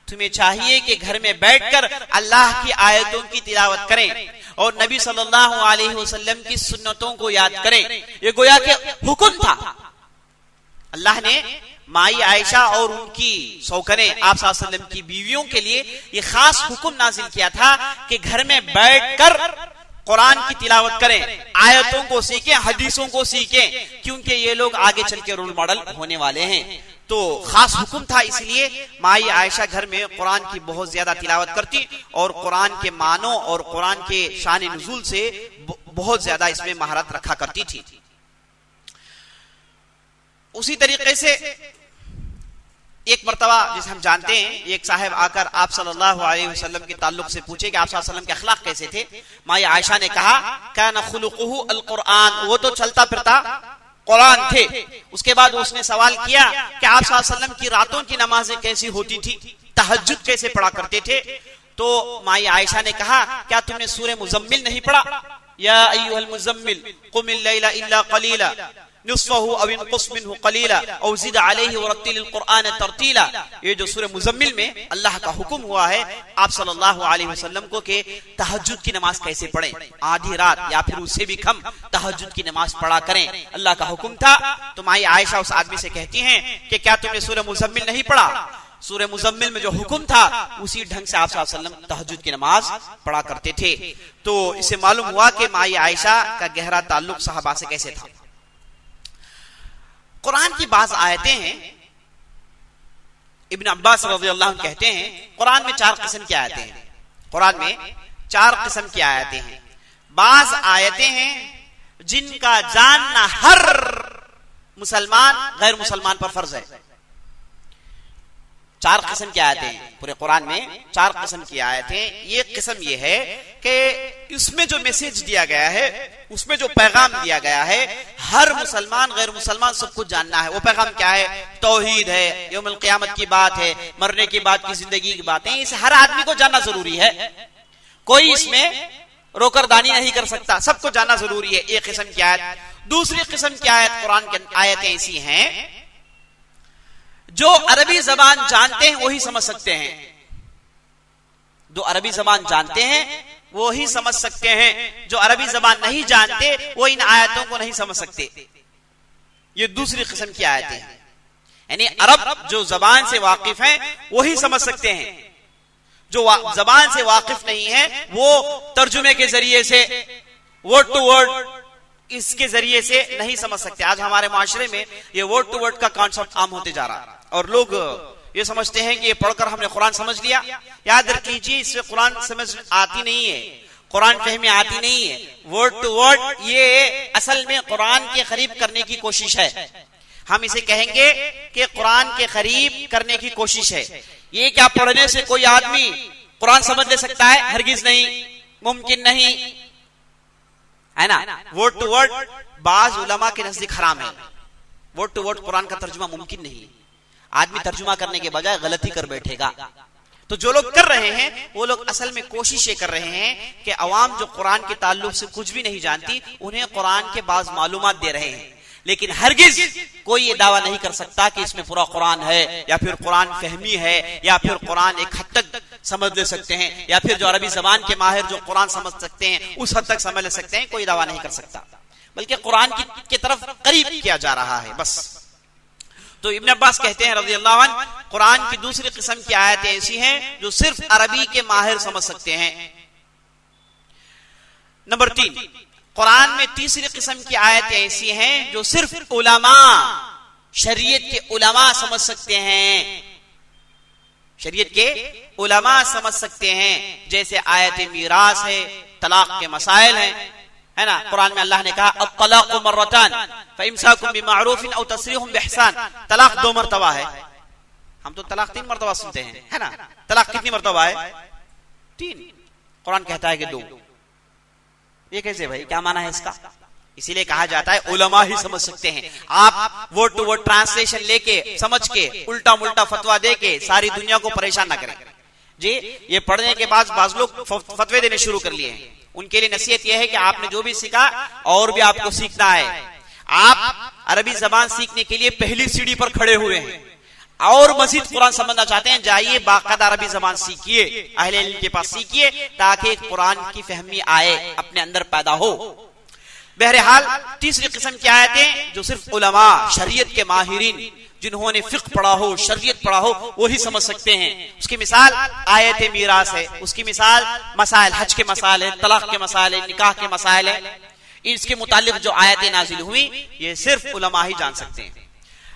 तुम्हें चाहिए कि घर में बैठकर अल्लाह की आयतों की तिलावत करें और नबी सल्लल्लाहु अलैहि वसल्लम की सुन्नतों को याद करें। ये गोया के हुक्म था। अल्लाह ने माई आयशा और उनकी सौकने आप सल्लल्लाहु अलैहि वसल्लम की बीवियों के लिए ये खास हुक्म नाजिल किया था कि घर में बैठकर कुरान की तिलावत करें, आयतों को सीखें, हदीसों को सीखें, क्योंकि ये लोग आगे चल के रोल मॉडल होने वाले हैं। तो खास हुक्म था, इसलिए माई आयशा घर में कुरान की बहुत ज्यादा तिलावत करती और कुरान के मानों और कुरान के शान नुज़ूल से बहुत ज्यादा इसमें महारत रखा करती थी। उसी तरीके से एक मर्तबा जिसे हम जानते हैं, एक साहब आकर आप सल्लल्लाहु अलैहि वसल्लम के ताल्लुक से पूछे कि आप सल्लल्लाहु अलैहि वसल्लम के अखलाक कैसे थे। माँ आयशा ने कहा काना खुलुकुहु अल कुरान, वो तो चलता फिरता कुरान थे। उसके बाद उसने सवाल किया कि आप सल्लल्लाहु अलैहि वसल्लम की रातों की नमाजें कैसी होती थी, तहज्जुद कैसे पढ़ा करते थे। तो माँ आयशा ने कहा क्या तुमने सूरह मुज़म्मिल नहीं पढ़ा, या अय्युहल मुज़म्मिल कुमिल लैला इल्ला क़लीला निस्फ़हु अव इनक़ुस मिन्हु क़लीला औ ज़िद अलैहि वरत्तिलिल क़ुरआन तरतीला। ये जो सूरह मुज़म्मिल में अल्लाह का हुक्म हुआ है आप सल्लल्लाहु अलैहि वसल्लम को कि तहज्जुद की नमाज कैसे पढ़ें, आधी रात या फिर उससे भी कम तहज्जुद की नमाज पढ़ा करें, अल्लाह का हुक्म था। तो माँ आयशा उस आदमी से कहती हैं कि क्या तुमने सूरह मुज़म्मिल नहीं पढ़ा, सूरह मुज़म्मिल में जो हुक्म था उसी ढंग से आप सल्लल्लाहु अलैहि वसल्लम तहज्जुद की नमाज पढ़ा करते थे। तो इससे मालूम हुआ कि माँ आयशा का गहरा ताल्लुक सहाबा से कैसे था। कुरान की बाज आयतें हैं, इब्न अब्बास रज़ियल्लाहु अन्हु कहते हैं कुरान में 4 किस्म की आयतें हैं। कुरान में 4 किस्म की आयतें हैं। बाज आयतें हैं जिनका जानना हर मुसलमान गैर मुसलमान पर फर्ज है। 4 किस्म की आयतें हैं पूरे कुरान में, 4 किस्म की आयतें। ये किस्म ये है कि इसमें जो मैसेज दिया गया है, उसमें जो पैगाम दिया गया है, हर मुसलमान गैर मुसलमान सबको जानना है। वो पैगाम क्या है? तौहीद है, यौमुल क़यामत की बात है, मरने के बाद की जिंदगी की बात है। इसे हर आदमी को जानना जरूरी है, कोई इसमें रोकरदानी नहीं कर सकता, सबको जानना जरूरी है। एक किस्म की आयत। दूसरी किस्म की आयत, कुरान की आयतें ऐसी हैं जो अरबी जबान जानते हैं वही समझ सकते हैं, जो अरबी जबान जानते हैं वो ही समझ सकते हैं, जो अरबी जबान नहीं जानते वो इन आयतों को नहीं समझ सकते। ये दूसरी किस्म की आयतें हैं, यानी अरब जो जबान से वाकिफ हैं वही समझ सकते हैं, जो जबान से वाकिफ नहीं है वो तर्जुमे के जरिए से, वर्ड टू वर्ड इसके जरिए से नहीं समझ सकते। आज हमारे माशरे में ये वर्ड टू वर्ड का कॉन्सेप्ट आम होते जा रहा है और लोग ये समझते हैं कि ये पढ़कर हमने कुरान समझ लिया। याद रखिए इससे कुरान समझ आती नहीं है, कुरान फहमी आती नहीं है। वर्ड टू वर्ड ये असल में कुरान के करीब करने की कोशिश है। हम इसे कहेंगे कि कुरान के करीब करने की कोशिश है। ये क्या पढ़ने से कोई आदमी कुरान समझ ले सकता है? हरगिज नहीं, मुमकिन नहीं, है ना। वर्ड टू वर्ड बाज उलमा के नजदीक हराम है। वर्ड टू वर्ड कुरान का तर्जुमा मुमकिन नहीं है। आदमी तर्जुमा करने के बजाय गलती कर बैठेगा। तो जो लोग कर रहे हैं वो लोग असल में कोशिश ये कर रहे हैं कि अवाम जो कुरान के ताल्लुक से कुछ भी नहीं जानती उन्हें कुरान के बाज मालूमात दे रहे हैं, लेकिन हरगिज कोई ये दावा नहीं कर सकता कि इसमें पूरा कुरान है, या फिर कुरान फहमी है, या फिर कुरान एक हद तक समझ ले सकते हैं, या फिर जो अरबी जबान के माहिर जो कुरान समझ सकते हैं उस हद तक समझ ले सकते हैं। कोई दावा नहीं कर सकता, बल्कि कुरान की तरफ करीब किया जा रहा है बस। तो इब्न अब्बास कहते हैं रज़ियल्लाहु अन्हु कुरान की दूसरी किस्म की आयतें ऐसी हैं जो सिर्फ अरबी के माहिर समझ सकते हैं। नंबर 3, कुरान में तीसरी किस्म की आयतें ऐसी हैं जो सिर्फ उलमा, शरीयत के उलमा समझ सकते हैं, शरीयत के उलमा समझ सकते हैं। जैसे आयत मीरास है, तलाक के मसाइल हैं, है ना। कुरान में अल्लाह ने कहा अत-तलाक़ु मर्रतान फ़इम्साकुम बिमारूफ़िन औ तस्रीहुम बिइहसान। तलाक 2 मर्तबा है। हम तो तलाक 3 मर्तबा सुनते हैं, है ना। तलाक कितनी मर्तबा है? 3। कुरान कहता है कि 2। ये कैसे भाई, क्या माना है इसका? इसीलिए कहा जाता है उलमा ही समझ सकते हैं। आप वर्ड टू वर्ड ट्रांसलेशन लेके समझ के उल्टा मुल्टा फतवा दे के सारी दुनिया को परेशान ना करें जी। ये पढ़ने के बाद बाज लोग फतवे देने शुरू कर लिए हैं। उनके लिए नसीहत यह है कि आपने जो भी सीखा और भी आपको सीखना है। आप अरबी जबान सीखने के लिए पहली सीढ़ी पर खड़े हुए हैं और मजीद कुरान समझना चाहते हैं, जाइए बाकायदा अरबी जबान सीखिए, अहले इल्म के पास सीखिए, ताकि कुरान की फहमी आए, अपने अंदर पैदा हो। बहरहाल तीसरी किस्म की आयतें जो सिर्फ उलमा, शरीयत के माहिरीन जिन्होंने फिक्र पढ़ा हो, शरीयत पढ़ा हो, वही समझ सकते हैं। उसकी मिसाल आयत मीरास है, उसकी मिसाल मसाइल, हज के मसाइल है, तलाक के मसाइल है, निकाह के मसाइल है। इसके मुतालिक जो आयतें नाजिल हुई ये सिर्फ उलमा ही जान सकते हैं।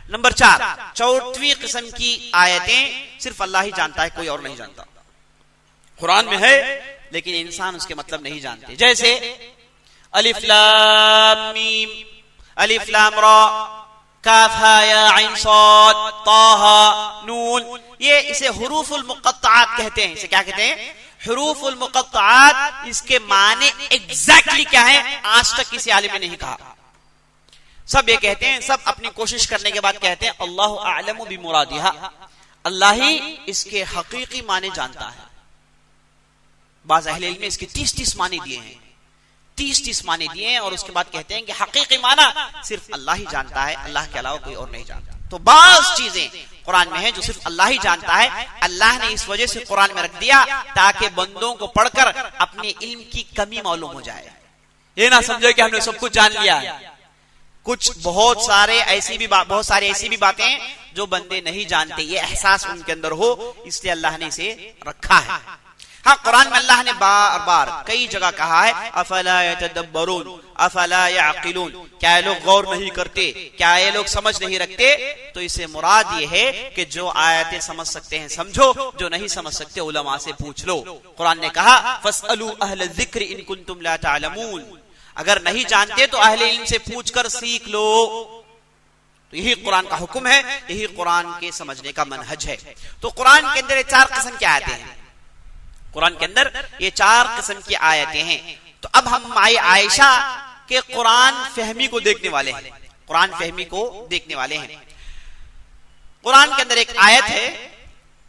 नंबर 4, चौथी किस्म की आयतें सिर्फ अल्लाह ही जानता है, कोई और नहीं जानता। कुरान में है लेकिन इंसान उसके मतलब नहीं जानते। जैसे अलिफ लाम मीम, अलिफ लाम रा, काफ हा या ऐन साद ताहा नून, ये इसे हुरूफुल मुक़त्तआत कहते हैं। इसे क्या कहते हैं? हुरूफुल मुक़त्तआत। इसके माने एग्जैक्टली क्या है आज तक किसी आलिम ने नहीं कहा। सब ये कहते हैं, सब अपनी कोशिश करने के बाद कहते हैं अल्लाहु अअलमु बिमुरादिहा, अल्लाह ही इसके हकीकी माने जानता है। बाज़ अहले इल्म में इसके 30-30 माने दिए हैं, 30-30 माने दिए हैं, और उसके बाद कहते हैं कि हकीकी माना सिर्फ अल्लाह ही जानता है, अल्लाह के अलावा कोई और नहीं जानता। तो बाज़ चीजें कुरान में है जो सिर्फ अल्लाह ही जानता है। अल्लाह ने इस वजह से कुरान में रख दिया ताकि बंदों को पढ़कर अपने इल्म की कमी मालूम हो जाए। ये ना समझो कि हमने सब कुछ जान लिया। कुछ बहुत सारी ऐसी भी बातें जो बंदे नहीं जानते, ये एहसास उनके अंदर हो, इसलिए अल्लाह ने इसे रखा है। हाँ, कुरान में अल्लाह ने बार बार कई जगह कहा है अफला यतदब्बरून अफला यअक़िलून, क्या ये लोग गौर नहीं करते, क्या ये लोग समझ नहीं रखते। तो इससे मुराद ये है कि जो आयतें समझ सकते हैं समझो, जो नहीं समझ सकते उलमा से पूछ लो। कुरान ने कहा फस्अलू अहल ज़िक्र इन कुंतुम ला तअलमून, अगर नहीं जानते तो अहले इल्म से पूछकर सीख लो। तो यही कुरान का हुक्म है, यही कुरान के समझने का मनहज है। तो कुरान के अंदर ये 4 किस्म की आयतें हैं। कुरान के अंदर ये 4 किस्म की आयतें हैं। तो अब हम माई आयशा के कुरान फहमी को देखने वाले हैं, कुरान फहमी को देखने वाले हैं। कुरान के अंदर एक आयत है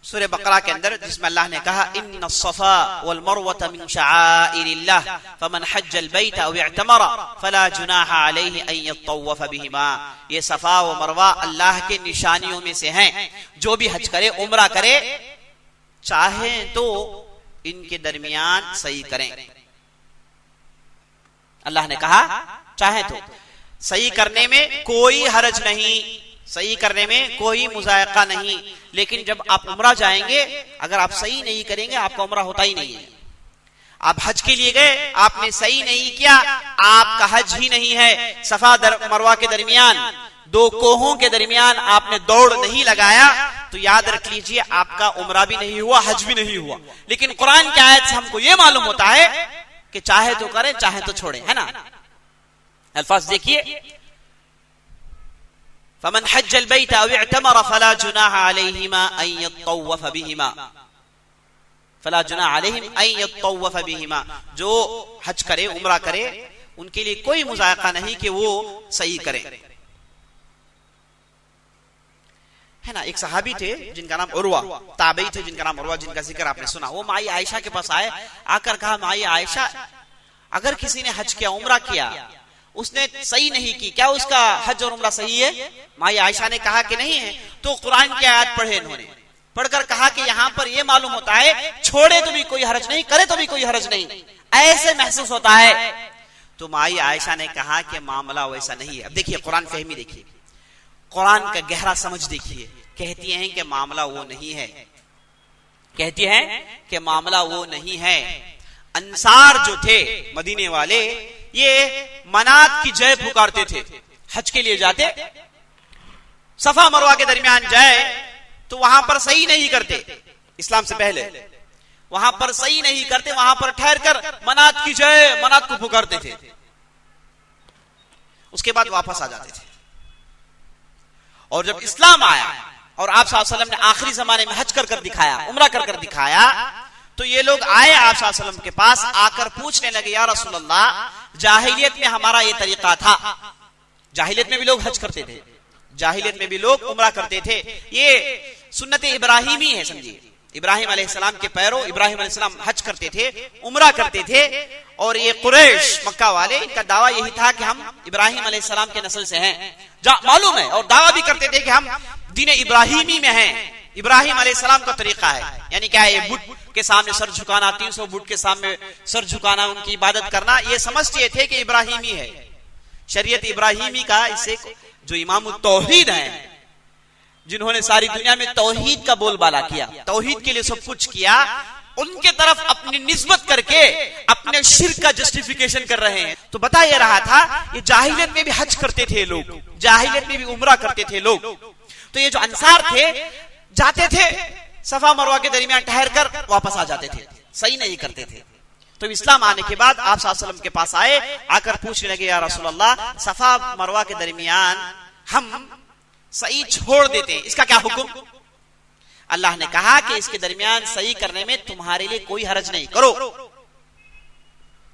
सूरह बकरा के अंदर जिसमें अल्लाह ने कहा इन्ना सफा वल मरवत मिन शआइरिल्लाह फमन हज्जल बैत अव इअतमरा फला जुनाहा अलैहि अन यतवफ बिहिमा। ये सफा व मरवा अल्लाह के निशानियों में से हैं, जो भी हज करे उम्रा करे चाहे तो इनके दरमियान सही करें। अल्लाह ने कहा चाहे तो सही करने में कोई हरज नहीं, सही करने में कोई मुजायका नहीं, लेकिन जब आप उम्रा जाएंगे अगर आप सही नहीं करेंगे आपका उम्रा होता ही नहीं है। आप हज के लिए गए, आपने सही नहीं किया, आपका हज ही नहीं है। सफा मरवा के दरमियान 2 कोहों के दरमियान आपने दौड़ नहीं लगाया तो याद रख लीजिए आपका उम्रा भी नहीं हुआ, हज भी नहीं हुआ। लेकिन कुरान की आयत से हमको यह मालूम होता है कि चाहे तो करें चाहे तो छोड़ें, है ना। अल्फाज देखिए फमन हज्जल बैत अव इअतमरा फला जुनाहा अलैहिमा अन यतवफ बिहिमा, फला जुनाहा अलैहिम अन यतवफ बिहिमा। जो हज करे उम्रा करे उनके लिए कोई मुजायका नहीं कि वो सही करें, है ना। एक सहाबी थे जिनका नाम उर्वा, ताबई थे जिनका नाम उर्वा, जिनका जिक्र आपने सुना। वो माई आयशा के पास आए, आकर कहा माई आयशा अगर किसी ने हज किया उम्रा किया उसने सही नहीं की, क्या उसका हज और उम्रा सही है? माई आयशा ने कहा कि नहीं है। तो कुरान की आयत पढ़े इन्होंने, पढ़कर कहा कि यहाँ पर यह मालूम होता है छोड़े तो भी कोई हरज नहीं, करे तो भी कोई हरज नहीं, ऐसे महसूस होता है। तो माई आयशा ने कहा कि मामला वैसा नहीं है। अब देखिए कुरान फहमी देखिए, कुरान का गहरा समझ देखिए। कहती हैं कि मामला वो नहीं है, कहती हैं कि मामला वो नहीं है। अंसार जो थे मदीने वाले ये मनात की जय पुकारते थे, हज के लिए जाते सफा मरवा के दरमियान जाए तो वहां पर सही नहीं करते, इस्लाम से पहले वहां पर सही नहीं करते, वहां पर ठहर कर मनात की जय मनात को पुकारते थे, उसके बाद वापस आ जाते थे। और जब इस्लाम आया और आप सल्लल्लाहु अलैहि वसल्लम ने आखिरी जमाने में हज कर दिखाया, उम्रा कर दिखाया, तो ये लोग आए आप सल्लल्लाहु अलैहि वसल्लम के पास, आकर पूछने लगे या रसूल अल्लाह जाहिलियत में हमारा ये तरीका था, जाहिलियत में भी लोग हज करते थे, जाहिलियत में भी लोग उम्रा करते थे, ये सुन्नत इब्राहिमी है, समझिए। इब्राहिम अलैहिस्सलाम के पैरों इब्राहिम अलैहिस्सलाम हज करते थे, उम्रा करते थे। और ये कुरैश मक्का वाले, इनका दावा यही था कि हम इब्राहिम अलैहिस्सलाम के नस्ल से हैं, मालूम है, और दावा भी करते थे कि हम दीन इब्राहिमी में हैं, इब्राहिम अलैहिस्सलाम का तरीका है। यानी क्या है, बुत के सामने सर झुकाना, 300 बुत के सामने सर झुकाना, उनकी इबादत करना, ये समझते थे कि इब्राहिमी है, शरीयत इब्राहिमी का। इससे जो इमाम तौहीद हैं, जिन्होंने सारी दुनिया में तौहीद का बोलबाला किया, तौहीद के लिए सब कुछ किया, उनके तरफ अपनी निस्बत करके अपने शिर्क का जस्टिफिकेशन कर रहे हैं। तो बता ये रहा था ये जाहिलियत में भी हज करते थे लोग, जाहिलियत में भी उम्रा करते थे लोग। तो ये जो अंसार थे जाते थे सफा मरवा के दरमियान ठहर कर वापस आ जाते थे, सही नहीं करते थे। तो इस्लाम आने के बाद आप सल्लल्लाहु अलैहि वसल्लम के पास आए, आकर पूछने लगे या रसूल अल्लाह सफा मरवा के दरमियान हम सही छोड़ देते हैं, इसका क्या हुक्म? अल्लाह ने कहा कि इसके दरमियान सही करने में तुम्हारे लिए कोई हरज नहीं, करो,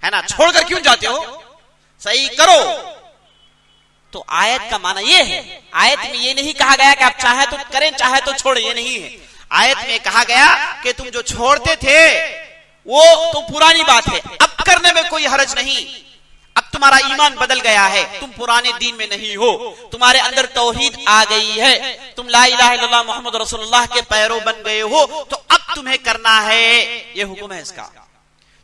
है ना, छोड़कर क्यों जाते हो, सही करो। तो आयत का माना यह है, आयत में यह नहीं कहा गया कि आप चाहे तो करें चाहे तो छोड़ें, ये नहीं है। आयत में कहा गया कि तुम जो छोड़ते थे वो तो पुरानी बात है, अब करने में कोई हरज नहीं। अब तुम्हारा ईमान बदल गया है, तुम पुराने दीन में नहीं हो, तुम्हारे अंदर तौहीद आ गई है, तुम ला इलाहा इल्लल्लाह मोहम्मद रसूलुल्लाह के पैरों बन गए हो, तो अब तुम्हें करना है, ये हुक्म है इसका।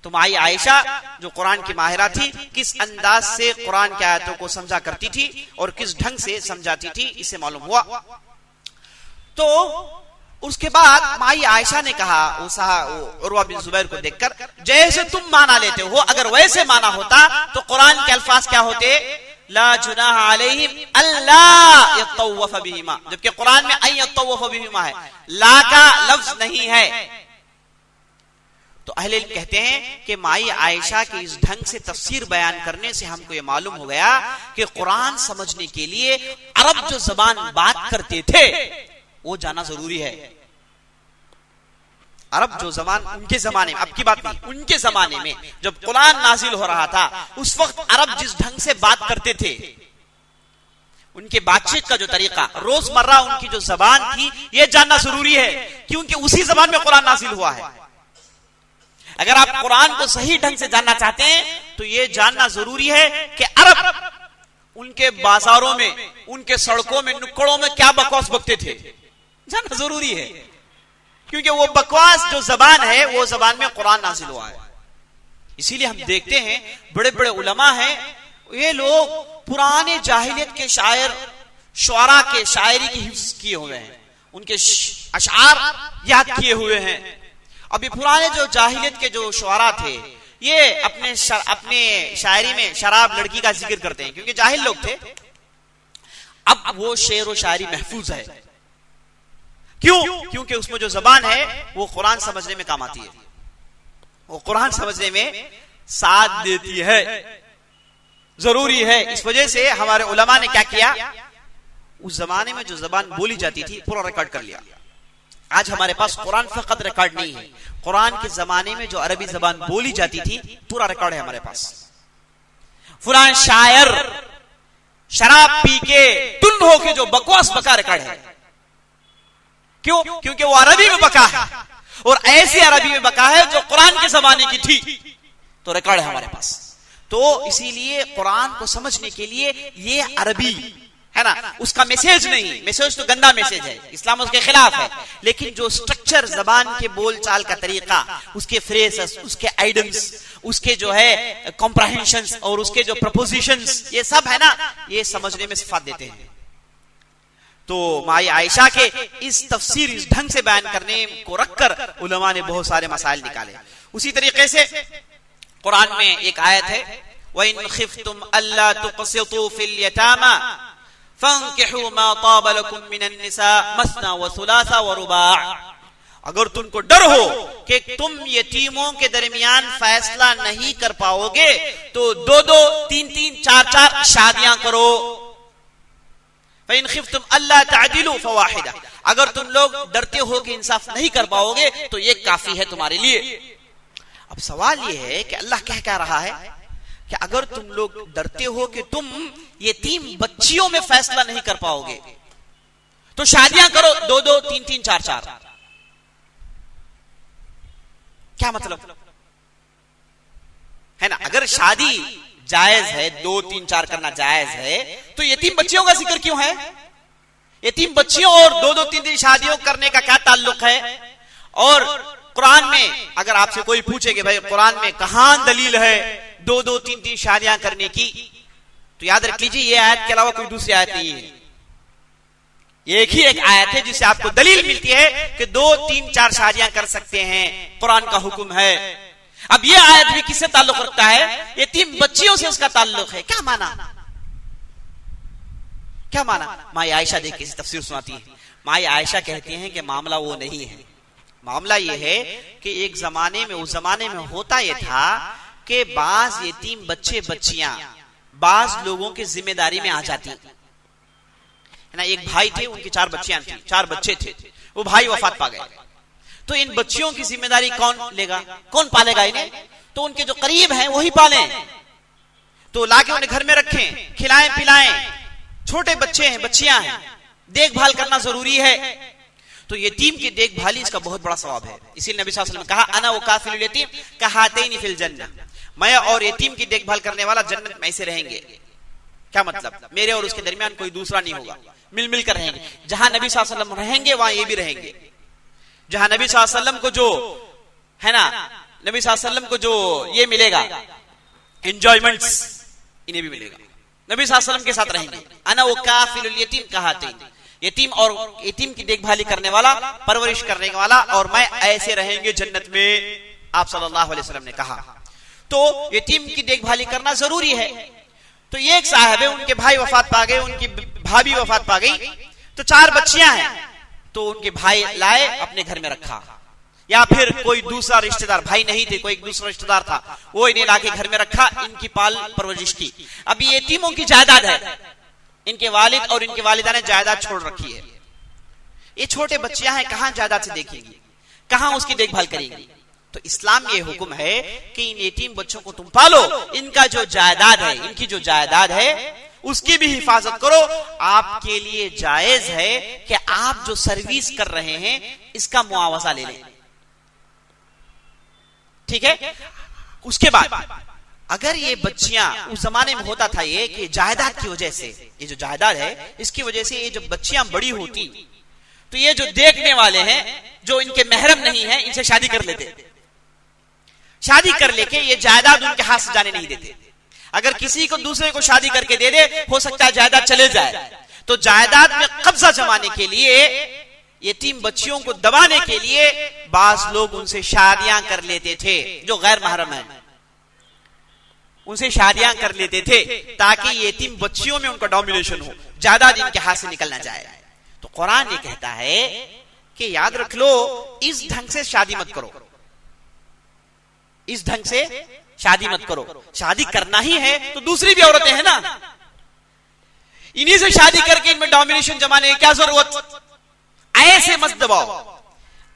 तो माई आयशा जो कुरान की माहिरा थी, किस अंदाज से कुरान की आयतों को समझा करती थी और किस ढंग से समझाती थी, इसे मालूम हुआ। तो उसके बाद माई आयशा ने कहा उर्वा बिन जुबैर को देखकर, जैसे तुम माना लेते हो, अगर वैसे माना होता तो कुरान के अल्फाज क्या होते, ला जुनाह अलैहिम अल्ला यतवफ बिहिमा, जबकि कुरान में अन यतवफ बिहिमा है, ला का लफ्ज नहीं है। तो अहले इल्म कहते हैं कि माई आयशा के इस ढंग से तफसीर बयान करने से हमको ये मालूम हो गया कि कुरान समझने के लिए अरब जो जबान बात करते थे वो जाना जरूरी है। अरब जो जबान उनके जमाने में, अब की बात नहीं, उनके जमाने में जब कुरान नाजिल हो रहा था, उस वक्त अरब जिस ढंग से बात करते थे, उनके बातचीत का जो तरीका, रोजमर्रा उनकी जो जबान थी, ये जानना जरूरी है, क्योंकि उसी जबान में कुरान नाजिल हुआ है। अगर आप कुरान को सही ढंग से जानना चाहते हैं तो ये जानना जरूरी है कि अरब उनके बाजारों में, उनके सड़कों में, नुक्कड़ों में क्या बकवास बकते थे, जानना जरूरी है, क्योंकि वो बकवास जो जबान है वो जबान में कुरान नाजिल हुआ है। इसीलिए हम देखते हैं बड़े बड़े उलमा हैं, ये लोग पुराने जाहिलियत के शायर शुआरा के शायरी की हिफ्ज किए हुए हैं, उनके अशआर याद किए हुए हैं। अभी पुराने जो जाहिलियत के जो शुआरा थे, ये अपने शायरी में शराब लड़की का जिक्र करते हैं, क्योंकि जाहिल लोग थे। अब वो शेर व शायरी महफूज है, क्यों? क्योंकि उसमें जो जबान है वो कुरान समझने में काम आती है, वो कुरान समझने में साथ देती है, जरूरी है। इस वजह से हमारे उलमा ने क्या किया, उस जमाने में जो जबान बोली जाती थी पूरा रिकॉर्ड कर लिया। आज हमारे पास कुरान फकत रिकॉर्ड नहीं है, कुरान के जमाने में जो अरबी जबान बोली जाती थी पूरा रिकॉर्ड है हमारे पास। फलां शायर शराब पी के टुन होके जो बकवास बका रिकॉर्ड है, क्यों? क्योंकि वो अरबी में बका है, और ऐसी अरबी में बका है जो कुरान के जमाने की थी, तो रिकॉर्ड है हमारे पास। तो इसीलिए कुरान को समझने के लिए ये अरबी है ना, उसका मैसेज नहीं, मैसेज तो गंदा मैसेज है, इस्लाम उसके खिलाफ है, लेकिन जो स्ट्रक्चर, जबान के बोलचाल का तरीका, उसके फ्रेजेस, उसके आइडम्स, उसके जो है कॉम्प्रहेंशंस और उसके जो प्रपोजिशंस, ये सब है ना, ये समझने में सिफात देते हैं। तो माई आयशा के इस तफसीर, इस ढंग से बयान करने को रखकर उलमा ने बहुत सारे मसाइल निकाले। उसी तरीके से कुरान में एक आयत है, वइन खिफ्तुम अल्ला तुक़सितू फिल यतामा फंकिहू मा ताब लकुम मिनन निसा मसना व सुलासा व रुबा। अगर तुमको डर हो कि तुम यतीमों के दरमियान फैसला नहीं कर पाओगे तो 2-2, 3-3, 4-4 शादियां करो। फ़इन खिफ्तुम अल्ला तअदिलू फवाहिदा, अगर तुम लोग डरते हो कि इंसाफ नहीं कर पाओगे तो ये काफी है तुम्हारे लिए। अब सवाल ये है कि अल्लाह क्या कह रहा है कि अगर तुम लोग डरते हो कि तुम यतीम बच्चियों में फैसला नहीं कर पाओगे तो शादियां करो 2-2, 3-3, 4-4। क्या मतलब है ना? अगर शादी जायज है, 2-3-4 करना जायज है, तो यतीम बच्चियों का जिक्र क्यों है? यतीम बच्चियों और 2-2, 3-3 शादियों करने का क्या ताल्लुक है? और कुरान में अगर आपसे कोई पूछे कि भाई कुरान में कहां दलील है 2-2, 3-3 शादियां करने की, तो याद रख लीजिए ये आयत के अलावा कोई दूसरी आयत नहीं है, एक ही एक आयत है जिससे आपको दलील मिलती है कि 2, 3, 4 शादियां कर सकते हैं, कुरान का हुक्म है। अब ये आयत भी किससे ताल्लुक रखता है? यतीम बच्चियों से उसका ताल्लुक है। क्या माना? क्या माना? माई आयशा देख के तफसीर सुनाती है। माई आयशा कहती हैं कि मामला वो नहीं है, मामला ये है कि एक जमाने में, उस जमाने में होता यह था कि बाज यतीम बच्चे बच्चियां बाज लोगों की जिम्मेदारी में आ जाती। है ना, एक भाई थे, उनकी 4 बच्चियां थी, 4 बच्चे थे, वो भाई वफात पा गए। तो इन बच्चियों की जिम्मेदारी कौन लेगा, कौन पालेगा इन्हें? तो उनके जो करीब हैं वही पालें। तो लाके उन्हें घर में रखें, खिलाएं पिलाएं, छोटे बच्चे हैं, बच्चियां हैं, देखभाल करना जरूरी है। तो यतीम की देखभाली इसका बहुत बड़ा सवाब है। इसीलिए नबी सल्लल्लाहु अलैहि वसल्लम ने कहा, अना व काफिलुल यतीम कहातैनी फिल जन्नह, मैं और यतीम की देखभाल करने वाला जन्नत में ऐसे रहेंगे। क्या मतलब? मेरे और उसके दरमियान कोई दूसरा नहीं होगा, मिल मिल कर रहेंगे। जहां नबी सल्लल्लाहु अलैहि वसल्लम रहेंगे वहां ये भी रहेंगे। जहां नबी सल्लल्लाहु अलैहि वसल्लम को जो है ना, नबी सल्लल्लाहु अलैहि वसल्लम को जो ये मिलेगा एंजॉयमेंट्स, इन्हें भी मिलेगा। नबी सल्लल्लाहु अलैहि वसल्लम के साथ रहेंगे। अना वो काफिलुल यतीम कहातैनी, यतीम और यतीम की देखभाली करने वाला, परवरिश करने वाला और मैं ऐसे रहेंगे जन्नत में, आप सल्लल्लाहु अलैहि वसल्लम ने कहा। तो यतीम की देखभाली करना जरूरी है। तो ये एक साहब है, उनके भाई वफात पा गए, उनकी भाभी वफात पा गई, तो 4 बच्चियां हैं, तो उनके भाई लाए, अपने घर में रखा। या फिर कोई दूसरा रिश्तेदार, भाई नहीं थे, कोई दूसरा रिश्तेदार था, वो इन्हें लाके घर में रखा, इनकी पाल परवरिश की। अब ये यतीमों की जायदाद है, इनके वालिद और इनके वालिदा ने जायदाद छोड़ रखी है। ये छोटे बच्चियां हैं, कहां जायदाद से देखेंगी, कहां उसकी देखभाल करेंगी? तो इस्लाम ये हुक्म है कि इन यतीम बच्चों को तुम पालो, इनका जो जायदाद है, इनकी जो जायदाद है उसकी भी हिफाजत करो। आपके लिए जायज है कि आप जो सर्विस कर रहे हैं इसका मुआवजा ले लें, ठीक है। उसके बाद अगर ये बच्चियां, उस जमाने में होता था ये कि जायदाद की वजह से, ये जो जायदाद है इसकी वजह से ये जब बच्चियां बड़ी होती तो ये जो देखने वाले हैं, जो इनके महरम नहीं है, इनसे शादी कर लेते। शादी कर लेके ये जायदाद उनके हाथ से जाने नहीं देते। अगर किसी को दूसरे को शादी करके दे दे, हो सकता है जायदाद चले जाए। तो जायदाद में कब्जा जमाने के लिए, यतीम बच्चियों को दबाने के लिए बास लोग उनसे शादियां कर लेते थे, जो गैर महरम है, उनसे शादियां कर लेते थे ताकि यतीम बच्चियों में उनका डोमिनेशन हो, जायदाद इनके हाथ से निकल ना जाए। तो कुरान ये कहता है कि याद रख लो, इस ढंग से शादी मत करो, इस ढंग से शादी मत करो। शादी करना ही है तो दूसरी भी औरतें हैं ना, इन्हीं से शादी करके इनमें डोमिनेशन जमाने की क्या जरूरत? ऐसे मत दबाओ,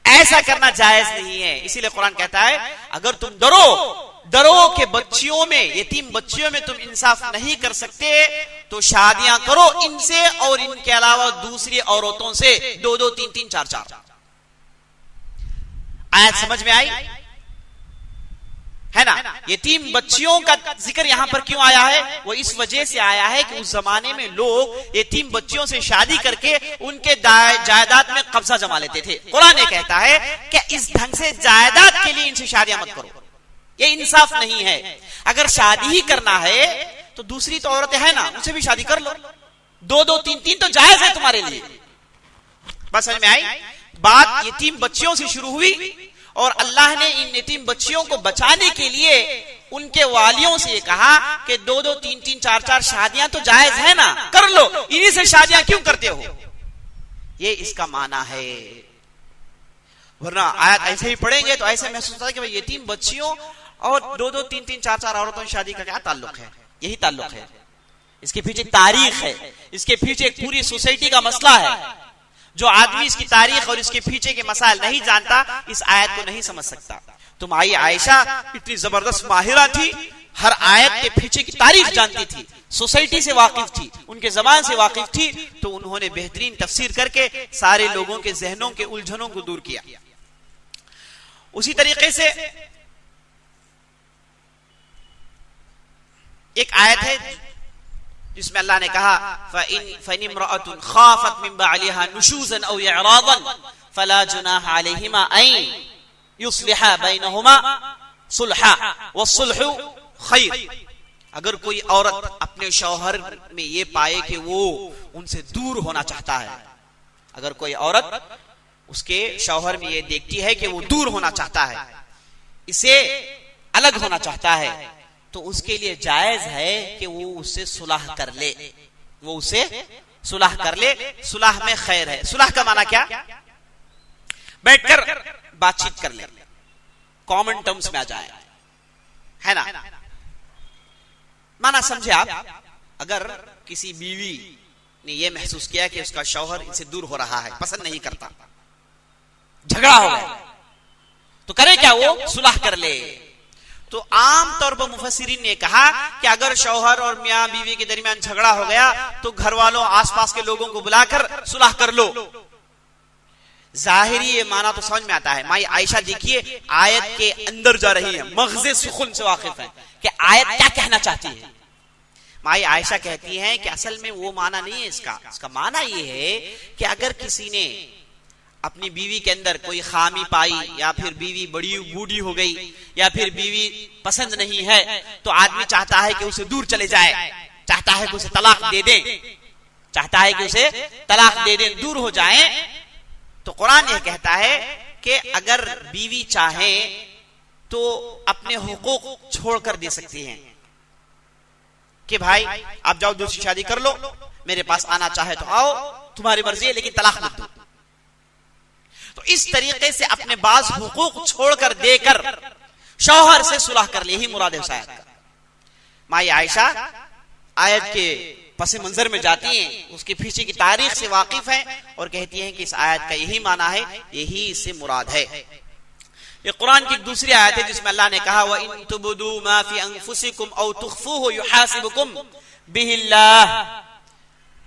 ऐसा करना जायज नहीं है। इसीलिए कुरान कहता है अगर तुम डरो के बच्चियों में, यतीम बच्चियों में तुम इंसाफ नहीं कर सकते तो शादियां करो इनसे और इनके अलावा दूसरी औरतों से, 2-2, 3-3, 4-4। आयत समझ में आई है ना? यतीम बच्चियों का जिक्र यहां पर क्यों आया है? वो इस वजह से आया है कि उस जमाने में लोग यतीम बच्चियों से शादी करके उनके जायदाद में कब्जा जमा लेते थे। कुरान ये कहता है कि इस ढंग से जायदाद के लिए इनसे शादियां मत करो, ये इंसाफ नहीं है। अगर शादी ही करना है तो दूसरी तो औरतें हैं ना, उनसे भी शादी कर लो, 2-2, 3-3 तो जायज है तुम्हारे लिए। बस समझ में आई बात? यतीम बच्चियों से शुरू हुई और अल्लाह ने इन यतीम बच्चियों को बचाने के लिए उनके वालियों से ये कहा कि 2-2, 3-3, 4-4 शादियां तो जायज है ना, कर लो, इन्हीं से शादियां क्यों करते हो? ये इसका माना है। वरना आयत ऐसे ही पढ़ेंगे तो ऐसे महसूस होता है कि भाई यतीम बच्चियों और 2-2, 3-3, 4-4 औरतों की शादी का क्या ताल्लुक है? यही ताल्लुक है। इसके पीछे तारीख है, इसके पीछे एक पूरी सोसाइटी का मसला है। जो आदमी इसकी तारीख और इसके पीछे के मसाइल नहीं जानता, इस आयत को नहीं समझ सकता। तुम आई आयशा इतनी जबरदस्त माहिरा थी, हर आयत के पीछे की तारीख जानती थी, सोसाइटी से वाकिफ थी, उनके जबान से वाकिफ थी, तो उन्होंने बेहतरीन तफसीर करके सारे लोगों के जहनों के उलझनों को दूर किया। उसी तरीके से एक आयत है जिसमें अल्लाह ने कहा फ़इन इम्रअतुन खाफत मिन बअलिहा नुशूज़न औ इअरादन फला जुनाह अलैहिमा अन युस्लिहा बैनहुमा सुलहा वस्सुल्हु खैर। अगर कोई औरत अपने शौहर में ये पाए कि वो उनसे दूर होना चाहता है, अगर कोई औरत उसके शौहर में ये देखती है कि वो दूर होना चाहता है, इसे अलग होना चाहता है, तो उसके लिए जायज है कि वो उससे सुलह कर ले, वो उसे सुलह कर ले। सुलह में खैर है। सुलह का माना क्या? बैठकर बातचीत कर ले, कॉमन टर्म्स में आ जाए, है ना? माना समझे आप, अगर किसी बीवी ने ये महसूस किया कि उसका शौहर इनसे दूर हो रहा है, पसंद नहीं करता, झगड़ा हो गया, तो करे क्या, वो सुलह कर ले। तो आम तौर पर मुफस्सिरीन ने कहा कि अगर शौहर और मियां बीवी के दरमियान झगड़ा हो गया तो घर वालों आसपास के लोगों को बुलाकर सुलह कर लो। जाहिरी ये माना तो समझ में आता है। माई आयशा देखिए आयत के अंदर जा रही है, मग़ज़े सुखुन से वाकिफ है कि आयत क्या कहना चाहती है। माई आयशा कहती हैं कि असल में वो माना नहीं है इसका माना ये है कि अगर किसी ने अपनी बीवी के अंदर कोई खामी पाई, या फिर बीवी बड़ी बूढ़ी हो गई, या फिर बीवी पसंद नहीं है, तो आदमी चाहता है कि उसे दूर चले जाए, चाहता है कि उसे तलाक दे दे, चाहता है कि उसे तलाक दे दे, दूर हो जाए। तो कुरान यह कहता है कि अगर बीवी चाहे तो अपने हुकूक छोड़कर दे सकती हैं कि भाई आप जाओ दूसरी शादी कर लो, मेरे पास आना चाहे तो आओ, तुम्हारी मर्जी है, लेकिन तलाक मत दो। तो इस तरीके से अपने बाज हुकूक छोड़कर देकर शौहर से सुलह कर ले, ही मुराद है उस आयत का। माई आयशा आयत के पस मंजर में जाती हैं, उसके पीछे की तारीख से वाकिफ हैं और कहती हैं कि इस आयत का यही माना है, यही इससे मुराद है। ये कुरान की दूसरी आयत है जिसमें अल्लाह ने कहा, व इन तुबदू मा फी अनफुसिकुम औ तुख्फूहु युहासिबुकुम बिहिल्लाह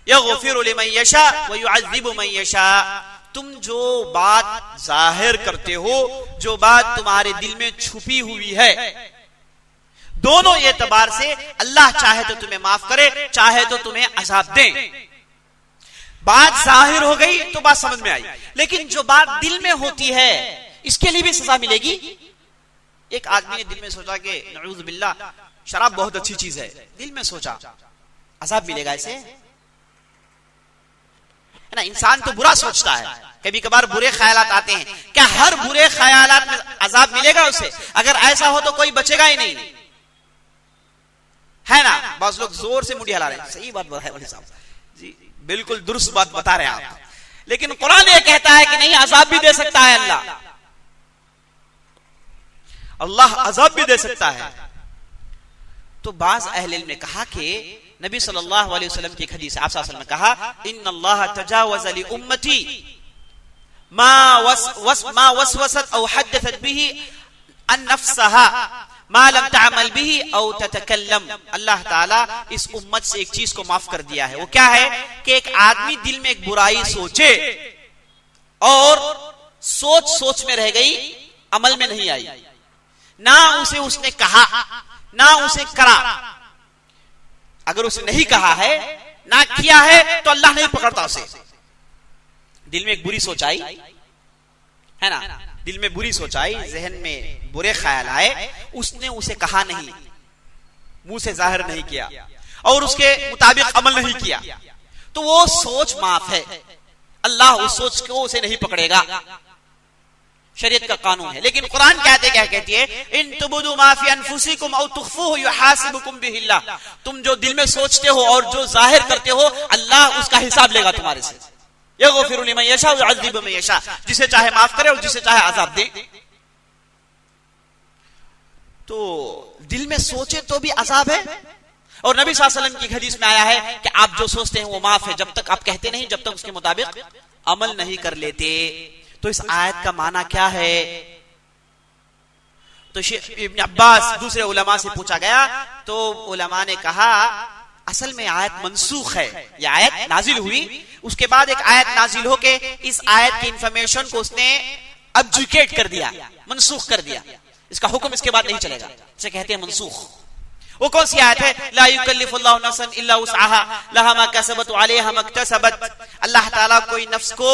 यगफिरु लिमन यशा व युअज़्ज़िबु मन यशा। तुम जो बात जाहिर करते हो, जो बात तुम्हारे दिल में छुपी हुई है, दोनों एतबार से अल्लाह चाहे तो तुम्हें माफ करे, चाहे तो तुम्हें अज़ाब दे। बात जाहिर हो गई तो बात समझ में आई, लेकिन जो बात दिल में होती है इसके लिए भी सजा मिलेगी। एक आदमी ने दिल में सोचा कि नऊज़ बिल्लाह शराब बहुत अच्छी चीज है, दिल में सोचा, अज़ाब मिलेगा इसे, है ना। इंसान तो बुरा सोचता है, कभी कभार बुरे ख्यालात आते हैं, क्या हर बुरे ख्यालात में अज़ाब मिलेगा उसे? अगर ऐसा हो तो कोई बचेगा ही नहीं, है ना। बहुत लोग जोर से मुंडी हिला रहे हैं, सही बात बताया साहब जी, बिल्कुल दुरुस्त बात बता रहे हैं आप, लेकिन कुरान ये कहता है कि नहीं, अज़ाब भी दे सकता है अल्लाह अज़ाब भी दे सकता है। तो बाज़ अहले इल्म ने कहा कि नबी सल्लल्लाहु अलैहि वसल्लम की हदीस आप सल्लल्लाहु अलैहि वसल्लम ने कहा, इन्नल्लाह तजावज़ ली उम्मती मा वसवसत औ हद्दसत बिही अन नफ्सहा मा लम तअमल बिही औ ततकल्लम। अल्लाह ताला इस उम्मत से एक चीज को माफ कर दिया है। वो क्या है कि एक आदमी दिल में एक बुराई सोचे और सोच में रह गई, अमल में नहीं आई, ना उसे उसने कहा ना उसे करा। अगर उसे नहीं कहा है ना किया है तो अल्लाह नहीं पकड़ता उसे। दिल में एक बुरी सोच आई, है ना, दिल में बुरी सोच आई, जहन में बुरे ख्याल आए, उसने उसे कहा नहीं, मुंह से जाहिर नहीं किया और उसके मुताबिक अमल नहीं किया, तो वो सोच माफ है, अल्लाह उस सोच को उसे नहीं पकड़ेगा। शरीयत का कानून है। लेकिन कुरान क्या कहती है, इन तुबदू मा फी अनफुसिकुम औ तुख्फूहु युहासिबुकुम बिहिल्लाह। तुम जो दिल में सोचते हो और जो जाहिर करते हो, अल्लाह उसका हिसाब लेगा तुम्हारे से। यगफिरु लिमन यशा व युअज़्ज़िबु मन यशा, जिसे चाहे माफ करे और जिसे चाहे अज़ाब दे। तो दिल में सोचे तो भी अज़ाब है। और नबी सल्लल्लाहु अलैहि वसल्लम की हदीस में आया है कि आप जो सोचते हैं वो माफ है, जब तक आप कहते नहीं, जब तक उसके मुताबिक अमल नहीं कर लेते। तो इस आयत का माना क्या है? तो इब्न अब्बास दूसरे उलमा से पूछा गया, तो उलमा ने कहा असल में आयत मनसूख है। यह आयत नाजिल हुई, उसके बाद एक आयत नाजिल हो के इस आयत की इंफॉर्मेशन को उसने अब्जुकेट कर दिया, मनसूख कर दिया। इसका हुक्म इसके बाद नहीं चलेगा, इसे कहते हैं मनसूख। वो कौन सी आयत है? ला युकल्लिफुल्लाहु नफ्सन इल्ला वुसअहा लहा मा कसबत व अलैहा मा इक्तसबत। अल्लाह ताला कोई नफ्स को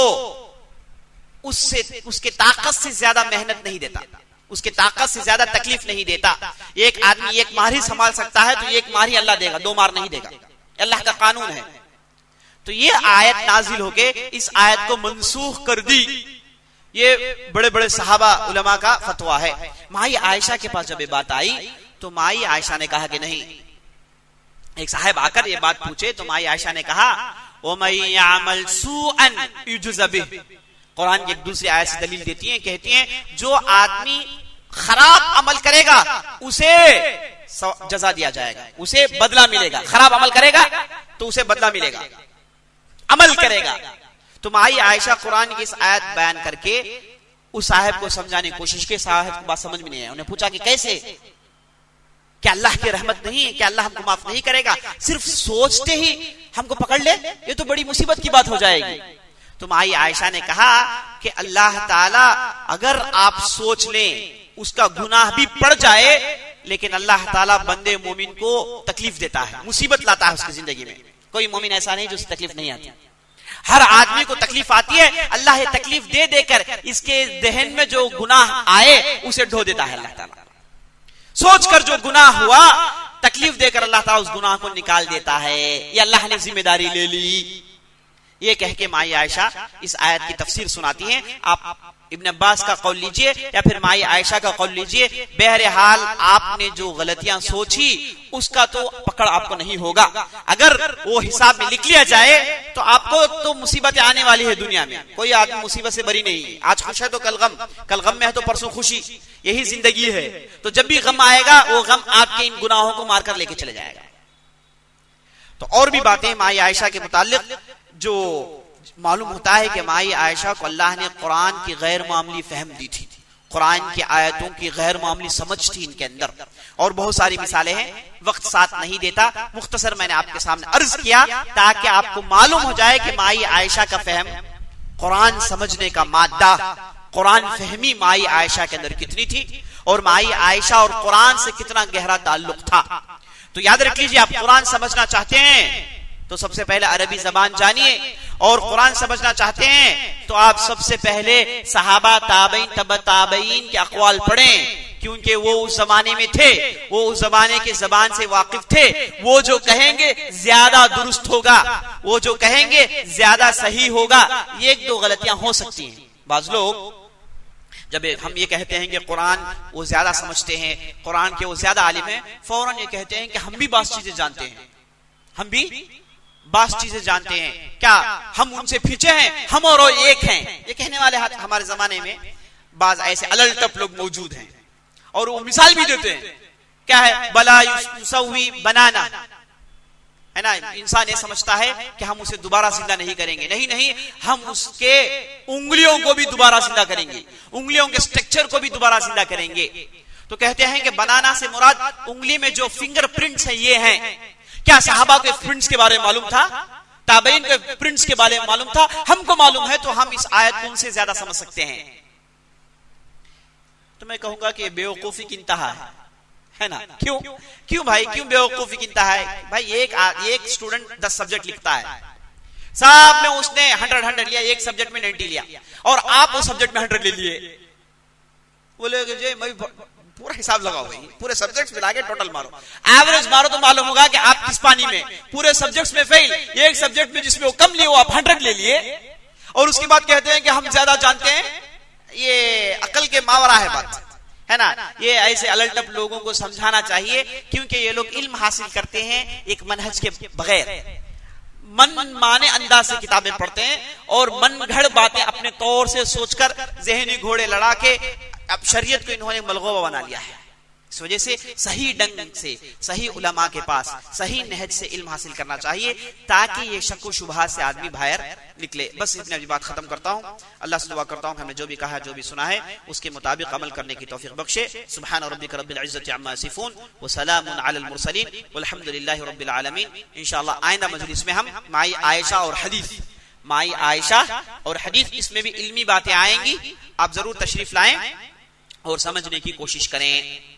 उससे उसके ताकत से ज्यादा मेहनत नहीं देता, उसके ताकत से ज्यादा तकलीफ नहीं देता। एक आदमी एक माह ही संभाल सकता है तो एक माह ही अल्लाह देगा, 2 माह नहीं देगा, अल्लाह का कानून है। तो ये आयत नाजिल होके इस आयत को मनसूख कर दी। ये बड़े बड़े सहाबा उलमा का फतवा है। माई आयशा के पास जब ये बात आई तो माई आयशा ने कहा कि नहीं। एक साहब आकर ये बात पूछे तो माई आयशा ने कहा, ओ मई यामल सूअन युजज़ बिह। कुरान की एक दूसरी आयत से दलील देती हैं, कहती हैं जो आदमी खराब अमल करेगा उसे जजा दिया जाएगा, उसे बदला मिलेगा। खराब अमल करेगा तो उसे बदला मिलेगा। अमल करेगा। तो माई आयशा कुरान की इस आयत बयान करके उस साहब को समझाने की कोशिश की। साहब को बात समझ में नहीं आई। उन्हें पूछा कि कैसे, क्या अल्लाह की रहमत नहीं है, क्या अल्लाह हमको माफ नहीं करेगा, सिर्फ सोचते ही हमको पकड़ ले, ये तो बड़ी मुसीबत की बात हो जाएगी। तो माई आयशा ने कहा कि अल्लाह ताला अगर आप सोच लें उसका गुनाह भी पड़ जाए, लेकिन अल्लाह ताला बंदे मोमिन को तकलीफ देता है, मुसीबत लाता है उसकी जिंदगी में। कोई मोमिन ऐसा नहीं जिससे तकलीफ नहीं आती, हर आदमी को तकलीफ आती है। अल्लाह ये तकलीफ दे देकर इसके दहन में जो गुनाह आए उसे ढो देता है अल्लाह ताला। सोचकर जो गुनाह हुआ तकलीफ देकर अल्लाह ताला उस गुनाह को निकाल देता है। ये अल्लाह ने जिम्मेदारी ले ली। ये कह के माई आयशा इस आयत की तफसीर सुनाती हैं। आप इब्न अब्बास का कौल लीजिए या फिर माई आयशा का कौल लीजिए, बहरहाल आपने जो गलतियां सोची उसका तो पकड़ आपको नहीं होगा। अगर वो हिसाब में लिख लिया जाए तो आपको तो मुसीबतें आने वाली है दुनिया में। कोई आदमी मुसीबत से बरी नहीं है। आज खुश है तो कल गम में है तो परसों खुशी, यही जिंदगी है। तो जब भी गम आएगा वो गम आपके इन गुनाहों को मारकर लेके चले जाएगा। तो और भी बातें माई आयशा के मुताल्लिक जो मालूम होता है कि माई आयशा को अल्लाह ने कुरान की गैर मामूली फहम दी थी, कुरान की आयतों की गैर मामूली समझ थी इनके अंदर। और बहुत सारी मिसालें हैं, वक्त साथ नहीं देता, मुख्तसर मैंने आपके सामने अर्ज किया ताकि आपको मालूम हो जाए कि माई आयशा का फहम, कुरान समझने का मादा, कुरान फहमी माई आयशा के अंदर कितनी थी और माई आयशा और कुरान से कितना गहरा ताल्लुक था। तो याद रख लीजिए, आप कुरान समझना चाहते हैं तो सबसे पहले अरबी जबान जानिए, और कुरान समझना चाहते हैं तो आप सबसे पहले सहाबा ताबईन तब ताबईन के अक़वाल पढ़ें, क्योंकि वो उस जमाने में थे, वो उस जमाने के जबान से वाकिफ थे। वो जो कहेंगे ज्यादा दुरुस्त होगा, वो जो कहेंगे ज्यादा सही होगा। एक दो गलतियां हो सकती हैं। बाज लोग जब हम ये कहते हैं कि कुरान वो ज्यादा समझते हैं, कुरान के वो ज्यादा आलिम हैं, फौरन ये कहते हैं कि हम भी बास चीजें जानते हैं, हम भी बास चीजें जानते हैं, क्या हम उनसे पीछे हैं, हम और वो एक हैं। ये कहने वाले हमारे जमाने में बाज ऐसे अलल टप लोग मौजूद हैं और वो मिसाल भी देते हैं। क्या है, बला युसव्वी बनाना, है ना। इंसान ये समझता है कि हम उसे दोबारा जिंदा नहीं करेंगे। नहीं नहीं, हम उसके उंगलियों को भी दोबारा जिंदा करेंगे, उंगलियों के स्ट्रक्चर को भी दोबारा जिंदा करेंगे। तो कहते हैं कि बनाना से मुराद उंगली में जो फिंगरप्रिंट्स हैं ये हैं। क्या सहाबा के प्रिंट्स के बारे में मालूम था, ताबईन के प्रिंट्स के बारे में मालूम था? हमको मालूम है तो हम इस आयत को उनसे ज्यादा समझ सकते हैं। तो मैं कहूंगा कि बेवकूफी की इंतहा है ना। क्यों भाई, क्यों बेवकूफी की इंतहा है? भाई एक स्टूडेंट 10 सब्जेक्ट लिखता है, साहब में उसने 100 लिया, एक सब्जेक्ट में 90 लिया, और आप उस सब्जेक्ट में 100 ले लिए। बोले मैं पूरा हिसाब लगाओ भाई, पूरे सब्जेक्ट्स मिला के टोटल मारो, एवरेज मारो तो मालूम होगा कि आप किस पानी में, पूरे सब्जेक्ट्स में फेल, एक सब्जेक्ट में जिसमें वो कम लिए वो आप 100 ले लिए, और उसके बाद कहते हैं कि हम ज्यादा जानते हैं। ये अकल के मावरा है बात, है ना। ये ऐसे अलटप लोगों को समझाना चाहिए, क्योंकि ये लोग इल्म हासिल करते हैं एक मनहज के बगैर, मन माने अंदाज से किताबें पढ़ते हैं और मन घड़ बातें अपने तौर से सोचकर जहनी घोड़े लड़ा के अब शरीयत को इन्होंने मलगोबा बना लिया है। इस वजह से सही ढंग से, सही उलमा के पास सही नहज से इल्म हासिल करना चाहिए, ताकि ये शक व शुबहात से आदमी बाहर निकले। बस इतनी अभी बात खत्म करता हूँ। अल्लाह से दुआ करता हूँ हमने जो भी कहा, जो भी सुना है, उसके मुताबिक अमल करने की तौफीक बख्शे। सुब्हान रब्बिक रब्बिल इज्जति अम्मा यसिफून व सलामुन अलल मुरसलीन वल्हम्दुलिल्लाहि रब्बिल आलमीन। इंशाअल्लाह आइंदा मजलिस में हम माई आयशा और हदीस, माई आयशा और हदीस, इसमें भी इल्मी बातें आएंगी। आप जरूर तशरीफ लाएं और समझने की कोशिश करें।